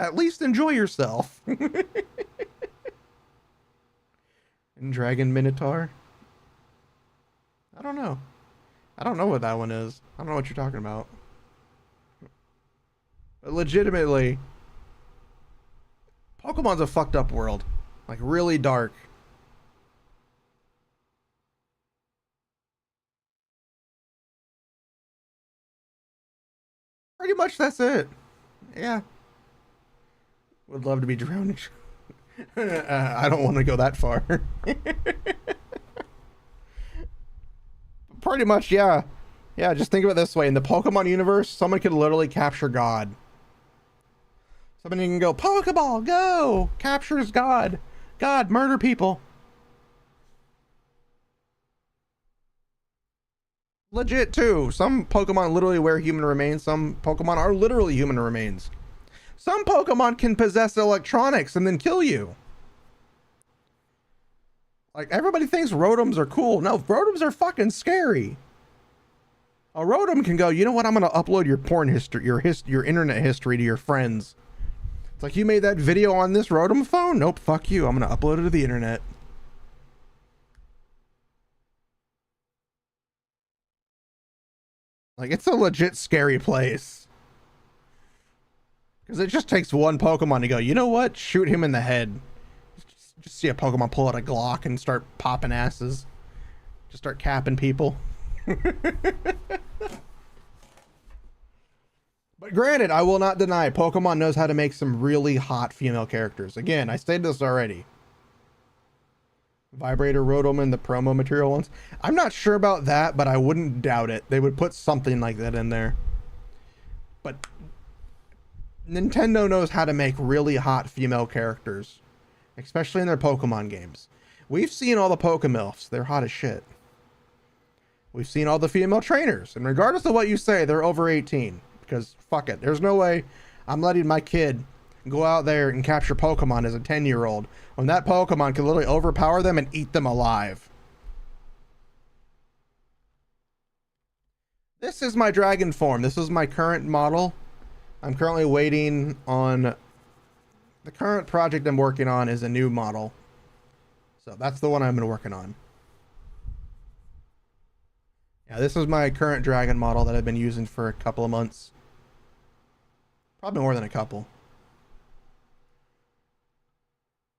at least enjoy yourself. And Dragon Minotaur. I don't know. I don't know what that one is. I don't know what you're talking about. But legitimately, Pokemon's a fucked up world. Like, really dark. Pretty much that's it. Yeah. Would love to be drowned. I don't want to go that far. Pretty much, yeah. Yeah, just think of it this way. In the Pokemon universe, someone could literally capture God. Somebody can go, Pokeball, go! Captures God. God, murder people. Legit, too. Some Pokemon literally wear human remains. Some Pokemon are literally human remains. Some Pokemon can possess electronics and then kill you. Like, everybody thinks Rotoms are cool. No, Rotoms are fucking scary. A Rotom can go, you know what? I'm going to upload your porn history, your internet history to your friends. It's like, you made that video on this Rotom phone? Nope, fuck you. I'm going to upload it to the internet. Like, it's a legit scary place. Because it just takes one Pokemon to go, you know what? Shoot him in the head. Just see a Pokemon pull out a Glock and start popping asses. Just start capping people. But granted, I will not deny Pokemon knows how to make some really hot female characters. Again, I stated this already. Vibrator Rotom and the promo material ones. I'm not sure about that, but I wouldn't doubt it. They would put something like that in there. But Nintendo knows how to make really hot female characters. Especially in their Pokemon games. We've seen all the Pokemilfs. They're hot as shit. We've seen all the female trainers, and regardless of what you say, they're over 18, because fuck it. There's no way I'm letting my kid go out there and capture Pokemon as a 10-year-old when that Pokemon can literally overpower them and eat them alive. This is my dragon form. This is my current model. I'm currently waiting on... The current project I'm working on is a new model. So that's the one I've been working on. Yeah, this is my current dragon model that I've been using for a couple of months. Probably more than a couple.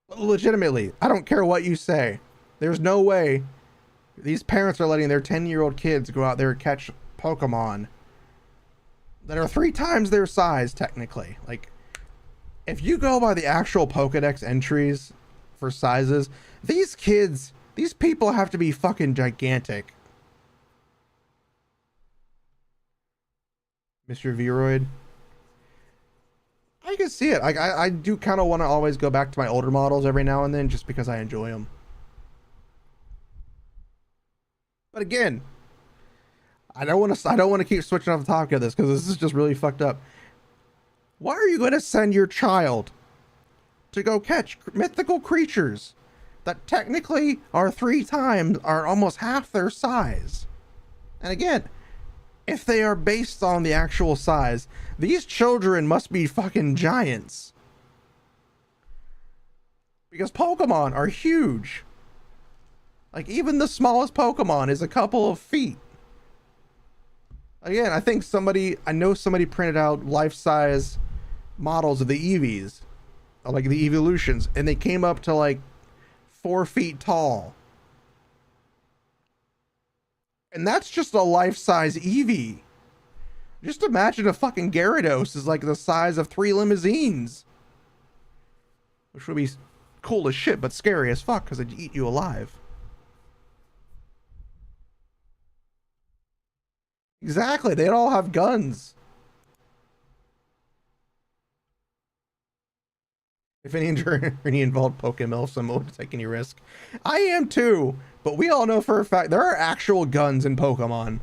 But legitimately, I don't care what you say. There's no way these parents are letting their 10-year-old kids go out there and catch Pokemon that are 3 times their size, technically. Like, if you go by the actual Pokedex entries for sizes, these kids, these people have to be fucking gigantic. Mr. Veroid. I can see it. I do kind of want to always go back to my older models every now and then just because I enjoy them. But again, I don't want to keep switching off the topic of this because this is just really fucked up. Why are you going to send your child to go catch mythical creatures that technically are 3 times, are almost half their size? And again, if they are based on the actual size, these children must be fucking giants. Because Pokemon are huge. Like, even the smallest Pokemon is a couple of feet. Again, I know somebody printed out life-size models of the Eevees, like the Evolutions, and they came up to like 4 feet tall. And that's just a life-size Eevee. Just imagine a fucking Gyarados is like the size of 3 limousines. Which would be cool as shit, but scary as fuck because it'd eat you alive. Exactly, they'd all have guns. If any journey involved Pokemon, I'm willing to take any risk. I am too, but we all know for a fact there are actual guns in Pokemon.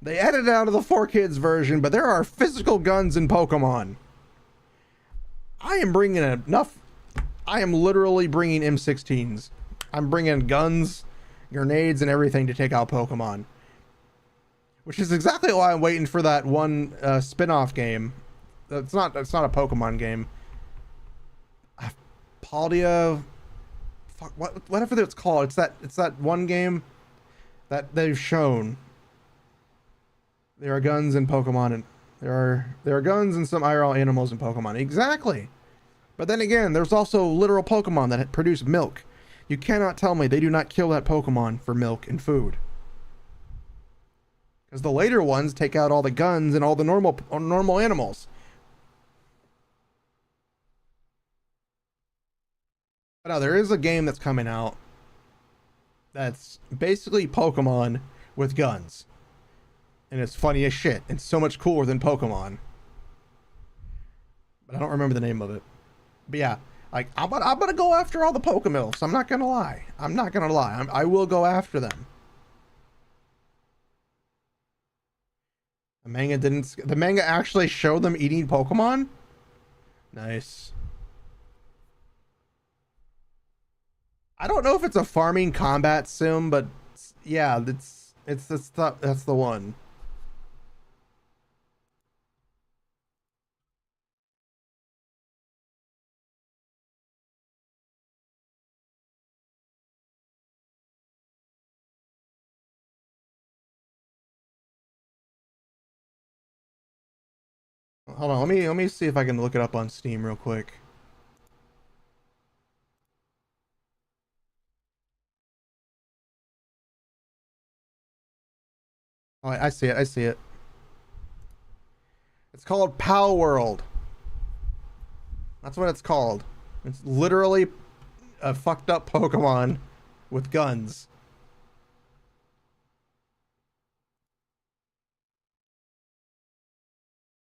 They edited out of the 4Kids version, but there are physical guns in Pokemon. I am bringing enough. I am literally bringing M16s. I'm bringing guns, grenades, and everything to take out Pokemon. Which is exactly why I'm waiting for that one spin-off game. It's not a Pokemon game. Paldia, fuck, whatever it's called. It's that one game that they've shown. There are guns in Pokemon, and there are guns and some IRL animals in Pokemon. Exactly. But then again, there's also literal Pokemon that produce milk. You cannot tell me they do not kill that Pokemon for milk and food. Because the later ones take out all the guns and all the normal animals. But now there is a game that's coming out that's basically Pokemon with guns. And it's funny as shit. It's so much cooler than Pokemon. But I don't remember the name of it. But yeah, like I'm gonna go after all the Pokemilfs. I'm not gonna lie. I will go after them. The manga actually showed them eating Pokemon? Nice. I don't know if it's a farming combat sim, but yeah, that's the one. Hold on, let me see if I can look it up on Steam real quick. Oh, I see it. I see it. It's called Pal World. That's what it's called. It's literally a fucked up Pokemon with guns.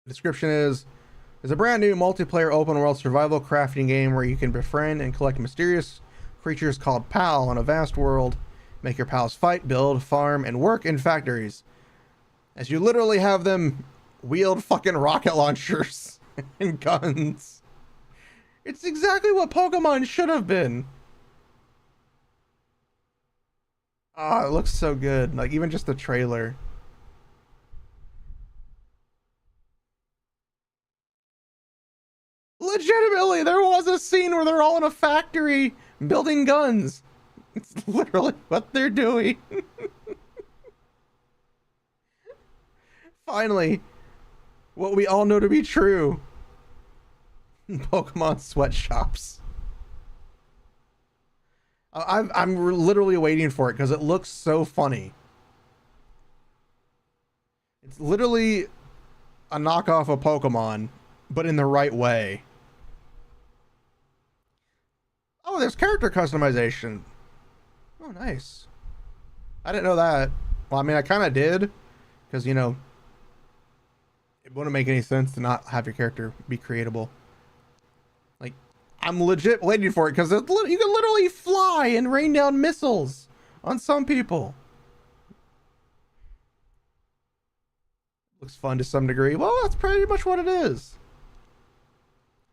The description is, there's a brand new multiplayer open world survival crafting game where you can befriend and collect mysterious creatures called Pal on a vast world Make your pals fight, build, farm, and work in factories. As you literally have them wield fucking rocket launchers and guns. It's exactly what Pokemon should have been. Oh, it looks so good. Like, even just the trailer. Legitimately, there was a scene where they're all in a factory building guns. It's literally what they're doing. Finally, what we all know to be true. Pokemon sweatshops. I'm literally waiting for it because it looks so funny. It's literally a knockoff of Pokemon, but in the right way. Oh, there's character customization. Oh, nice. I didn't know that. Well, I mean, I kind of did, because, you know, it wouldn't make any sense to not have your character be creatable. Like, I'm legit waiting for it, because you can literally fly and rain down missiles on some people. Looks fun to some degree. Well, that's pretty much what it is.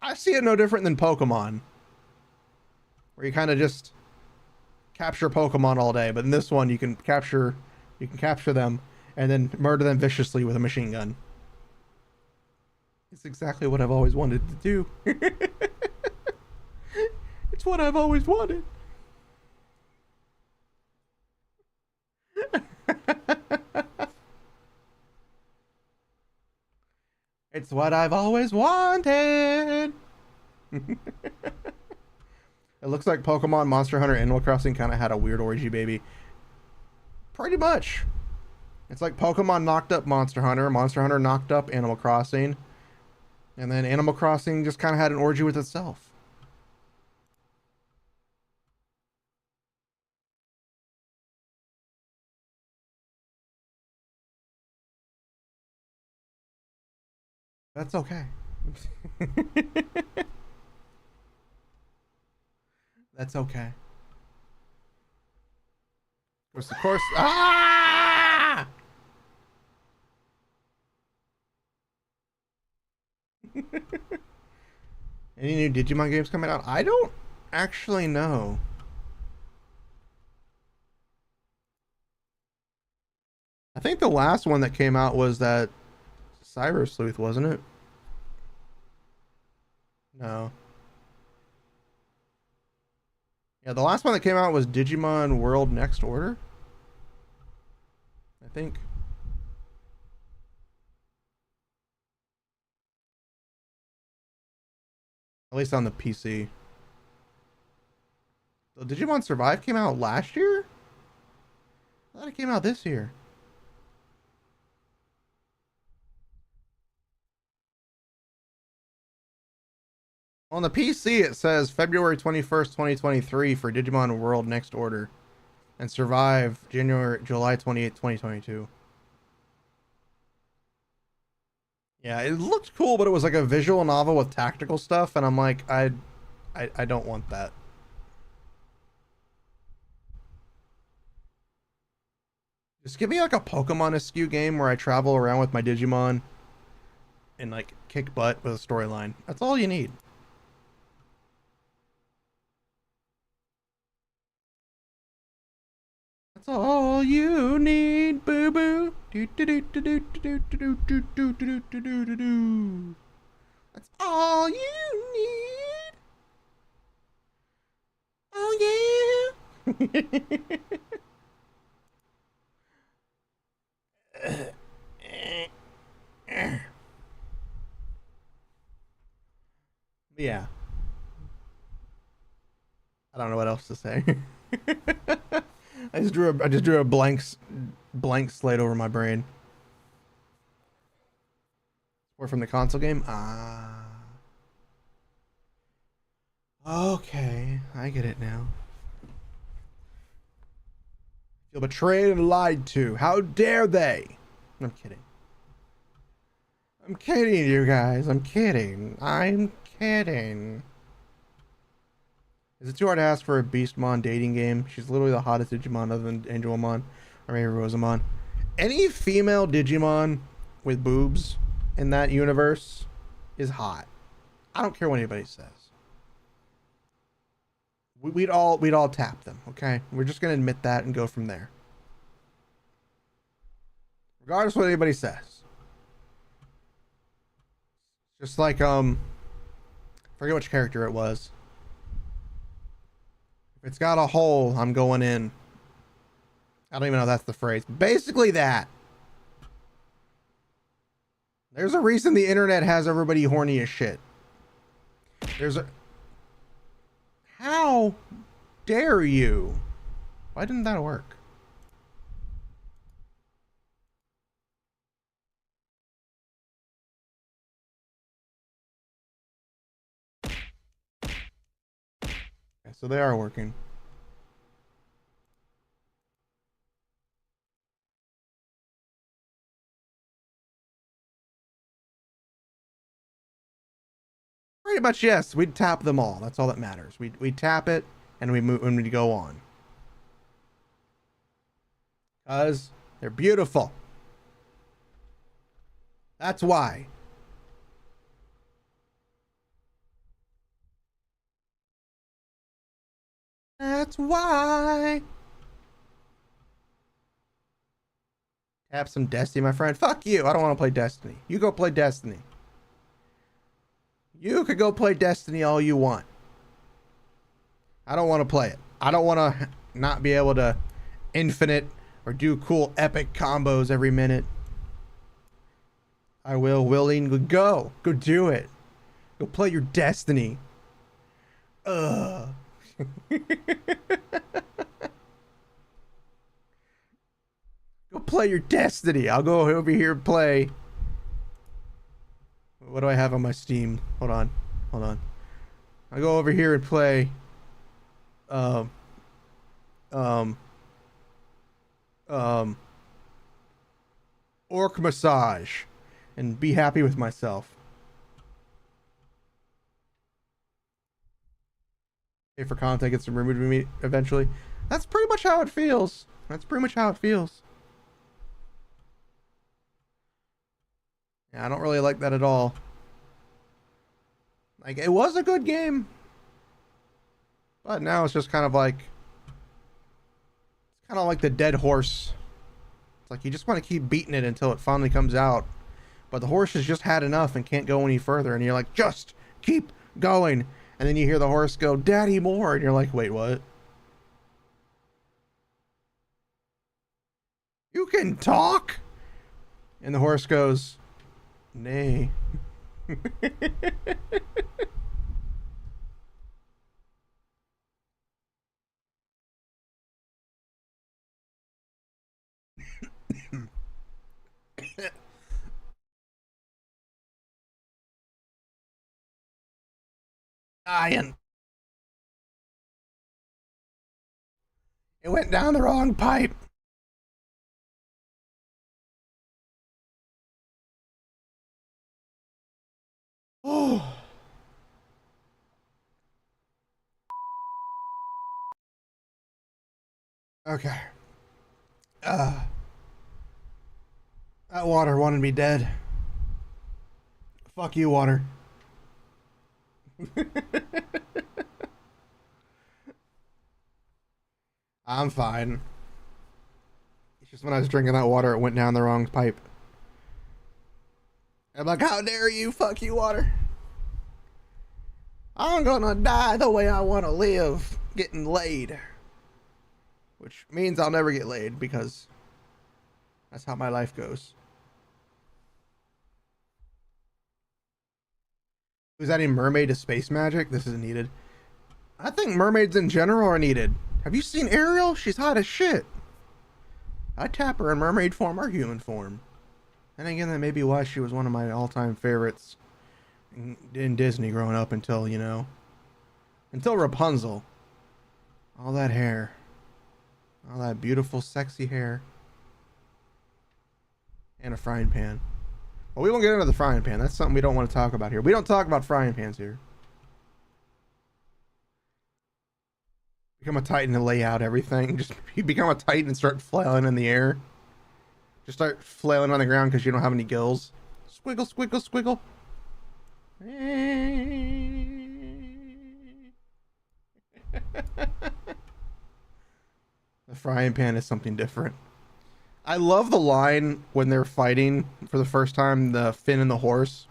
I see it no different than Pokemon, where you kind of just capture Pokemon all day, but in this one you can capture them and then murder them viciously with a machine gun. It's exactly what I've always wanted to do. It's what I've always wanted. It's what I've always wanted. It looks like Pokemon, Monster Hunter, Animal Crossing kind of had a weird orgy baby. Pretty much. It's like Pokemon knocked up Monster Hunter knocked up Animal Crossing, and then Animal Crossing just kind of had an orgy with itself. That's okay. That's okay. Of course. Ah! Any new Digimon games coming out? I don't actually know. I think the last one that came out was that Cyber Sleuth, wasn't it? No. Yeah, the last one that came out was Digimon World Next Order, I think. At least on the PC. So Digimon Survive came out last year? I thought it came out this year. On the PC, it says February 21st, 2023 for Digimon World Next Order. And Survive July 28th, 2022. Yeah, it looked cool, but it was like a visual novel with tactical stuff, and I'm like, I don't want that. Just give me like a Pokemon askew game where I travel around with my Digimon and like kick butt with a storyline. That's all you need. That's all you need, boo boo. That's all you need. Oh yeah. Yeah. I don't know what else to say. I just drew a blank slate over my brain. Or from the console game? Ah. Okay, I get it now. Feel betrayed and lied to. How dare they? I'm kidding. I'm kidding, you guys. I'm kidding. I'm kidding. Is it too hard to ask for a Beastmon dating game? She's literally the hottest Digimon other than Angelmon or maybe Rosamon. Any female Digimon with boobs in that universe is hot. I don't care what anybody says. We'd all tap them, okay? We're just gonna admit that and go from there. Regardless of what anybody says. Just like forget which character it was. If it's got a hole, I'm going in. I don't even know if that's the phrase. Basically that. There's a reason the internet has everybody horny as shit. There's a... How dare you? Why didn't that work? Okay, so they are working. Pretty much, yes. We'd tap them all. That's all that matters. We tap it and we move and we go on. Because they're beautiful. That's why. That's why. Tap some Destiny, my friend. Fuck you. I don't want to play Destiny. You go play Destiny. You could go play Destiny all you want. I don't want to play it. I don't want to not be able to infinite or do cool epic combos every minute. I will willing go do it. Go play your Destiny. Ugh. Go play your Destiny. I'll go over here and play. What do I have on my Steam? Hold on. I go over here and play Orc Massage and be happy with myself. Pay for content gets removed from me eventually. That's pretty much how it feels. Yeah, I don't really like that at all. Like, it was a good game. But now it's just kind of like... It's kind of like the dead horse. It's like you just want to keep beating it until it finally comes out. But the horse has just had enough and can't go any further. And you're like, just keep going. And then you hear the horse go, "Daddy, more." And you're like, wait, what? You can talk? And the horse goes... Nay. Ian. It went down the wrong pipe. Oh. Okay. That water wanted me dead. Fuck you, water. I'm fine. It's just when I was drinking that water, it went down the wrong pipe. I'm like, how dare you? Fuck you, water. I'm gonna die the way I want to live, getting laid. Which means I'll never get laid because that's how my life goes. Who's adding mermaid to space magic? This isn't needed. I think mermaids in general are needed. Have you seen Ariel? She's hot as shit. I tap her in mermaid form or human form. And again, that may be why she was one of my all-time favorites in Disney growing up until, you know, until Rapunzel. All that hair. All that beautiful, sexy hair. And a frying pan. Well, we won't get into the frying pan. That's something we don't want to talk about here. We don't talk about frying pans here. Become a Titan and lay out everything. Just you become a Titan and start flailing in the air. Just start flailing on the ground because you don't have any gills. Squiggle, squiggle, squiggle. The frying pan is something different. I love the line when they're fighting for the first time, the Finn and the horse.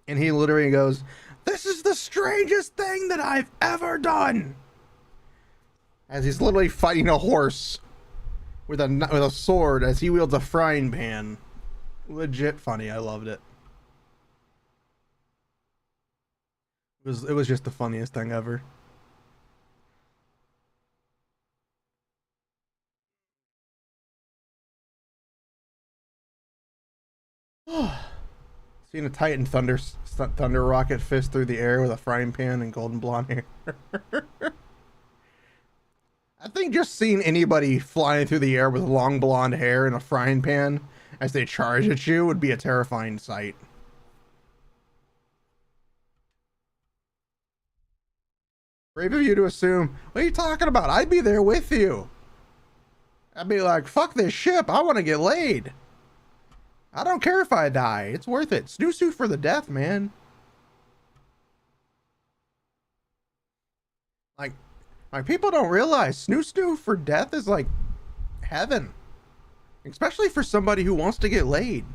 And he literally goes, "This is the strangest thing that I've ever done." As he's literally fighting a horse with a sword as he wields a frying pan. Legit funny. I loved it. It was just the funniest thing ever. Seeing a Titan thunder rocket fist through the air with a frying pan and golden blonde hair. I think just seeing anybody flying through the air with long blonde hair and a frying pan as they charge at you would be a terrifying sight. Brave of you to assume, what are you talking about? I'd be there with you. I'd be like, fuck this ship. I want to get laid. I don't care if I die. It's worth it. Snoo for the death, man. Like people don't realize snoo for death is like heaven. Especially for somebody who wants to get laid.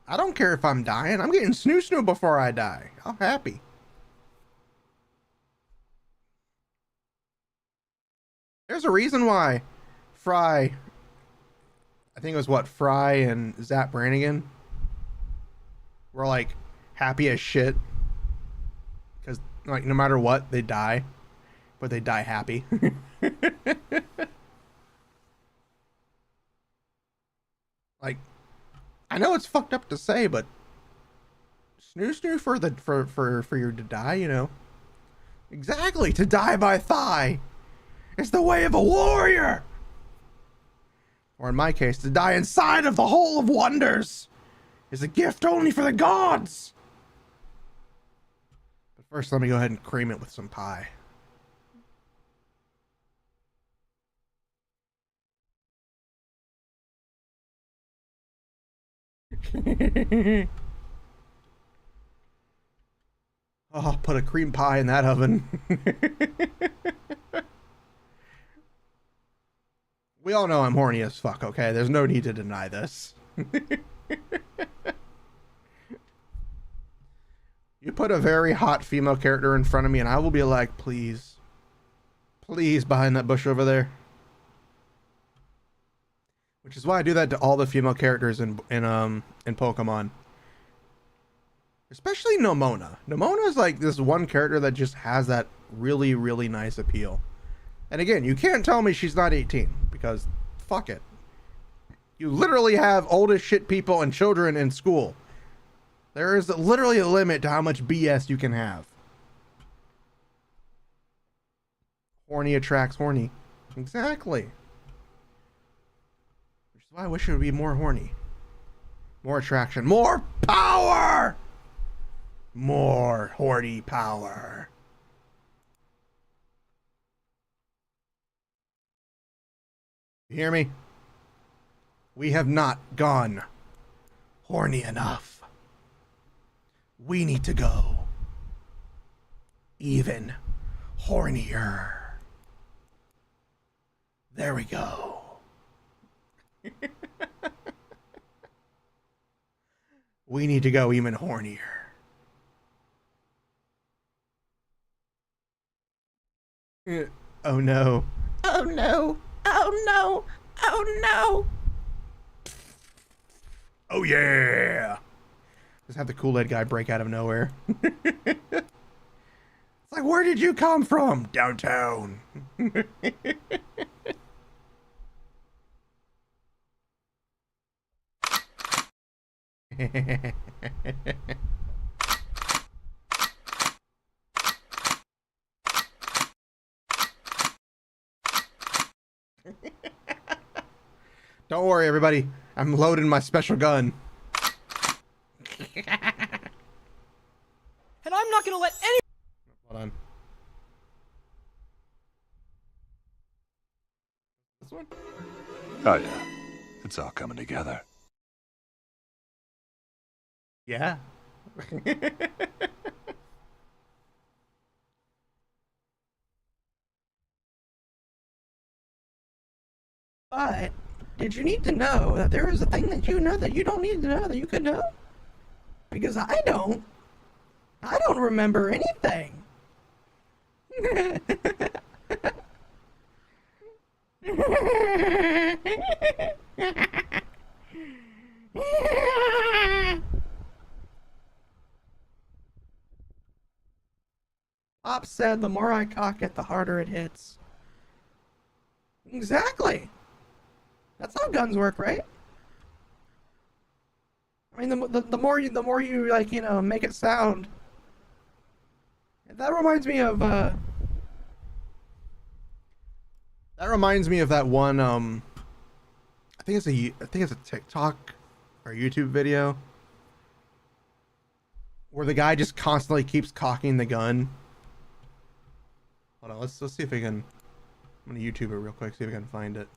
I don't care if I'm dying. I'm getting snoo before I die. I'm happy. There's a reason why Fry, I think it was what, Fry and Zap Brannigan were like happy as shit. Because like no matter what, they die. But they die happy. Like, I know it's fucked up to say, but snoo for you to die, you know. Exactly, to die by thigh. It's the way of a warrior. Or in my case, to die inside of the Hole of Wonders is a gift only for the gods. But first, let me go ahead and cream it with some pie. Oh, put a cream pie in that oven. We all know I'm horny as fuck, okay? There's no need to deny this. You put a very hot female character in front of me and I will be like, please. Please, behind that bush over there. Which is why I do that to all the female characters in Pokemon. Especially Nomona. Nomona is like this one character that just has that really, really nice appeal. And again, you can't tell me she's not 18, because fuck it. You literally have old as shit people and children in school. There is literally a limit to how much BS you can have. Horny attracts horny. Exactly. Which is why I wish it would be more horny. More attraction. More power! More horny power. You hear me? We have not gone horny enough. We need to go even hornier. There we go. We need to go even hornier. Oh no. Oh no. Oh no. Oh no. Oh yeah. Just have the Kool-Aid guy break out of nowhere. It's like, where did you come from? Downtown. Don't worry, everybody. I'm loading my special gun. And I'm not gonna let any— Hold on. This one? Oh yeah, it's all coming together. Yeah. But did you need to know that there is a thing that you know that you don't need to know that you could know? Because I don't. I don't remember anything. Pop said the more I cock it, the harder it hits. Exactly. That's how guns work, right? I mean, the more you like, you know, make it sound. That reminds me of That reminds me of that one I think it's a TikTok or YouTube video where the guy just constantly keeps cocking the gun. Hold on, let's see if we can. I'm gonna YouTube it real quick, see if we can find it.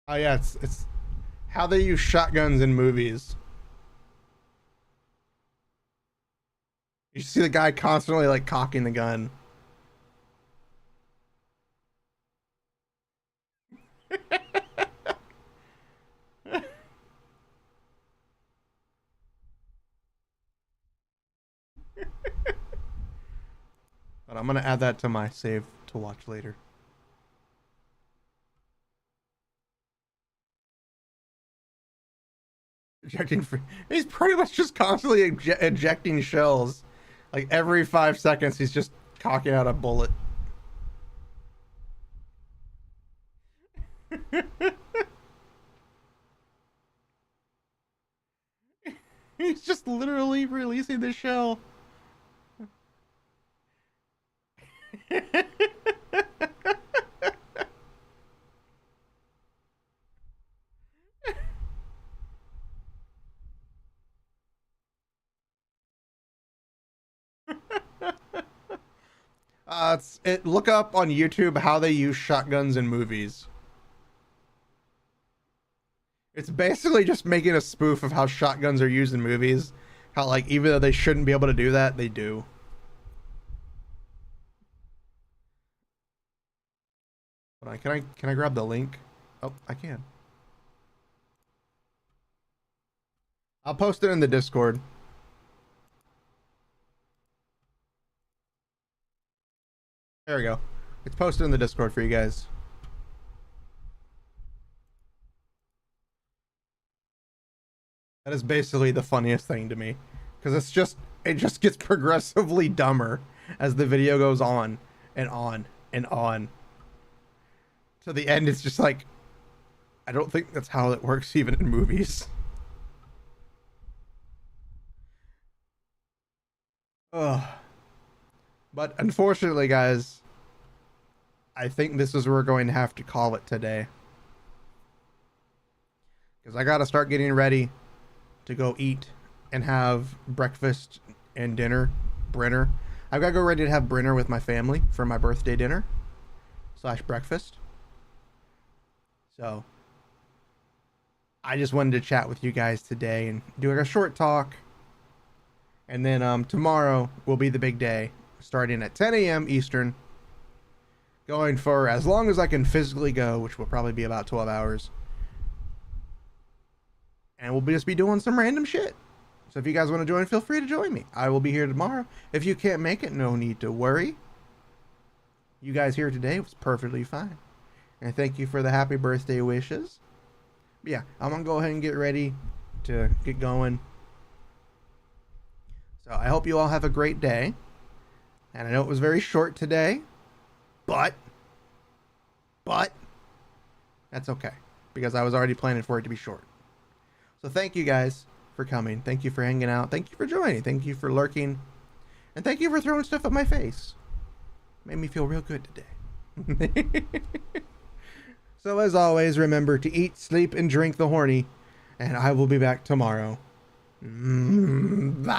Oh yeah, it's how they use shotguns in movies. You see the guy constantly like cocking the gun. But I'm gonna add that to my save to watch later. Ejecting free. He's pretty much just constantly ejecting shells. Like every 5 seconds, he's just cocking out a bullet. He's just literally releasing the shell. Look up on YouTube how they use shotguns in movies. It's basically just making a spoof of how shotguns are used in movies. How like even though they shouldn't be able to do that, they do. Hold on, can I grab the link? Oh, I can. I'll post it in the Discord. There we go. It's posted in the Discord for you guys. That is basically the funniest thing to me, because it just gets progressively dumber as the video goes on and on and on. To the end, it's just like, I don't think that's how it works even in movies. Ugh. But unfortunately, guys, I think this is where we're going to have to call it today. Because I got to start getting ready to go eat and have breakfast and dinner. Brinner. I've got to go ready to have Brinner with my family for my birthday dinner / breakfast. So I just wanted to chat with you guys today and do like a short talk. And then tomorrow will be the big day, starting at 10 a.m. Eastern, going for as long as I can physically go, which will probably be about 12 hours. And we'll just be doing some random shit. So if you guys want to join, feel free to join me. I will be here tomorrow. If you can't make it, no need to worry. You guys here today was perfectly fine. And thank you for the happy birthday wishes. Yeah, I'm gonna go ahead and get ready to get going. So I hope you all have a great day. And I know it was very short today, but that's okay because I was already planning for it to be short. So thank you guys for coming. Thank you for hanging out. Thank you for joining. Thank you for lurking. And thank you for throwing stuff at my face. Made me feel real good today. So as always, remember to eat, sleep, and drink the horny. And I will be back tomorrow. Bye-bye.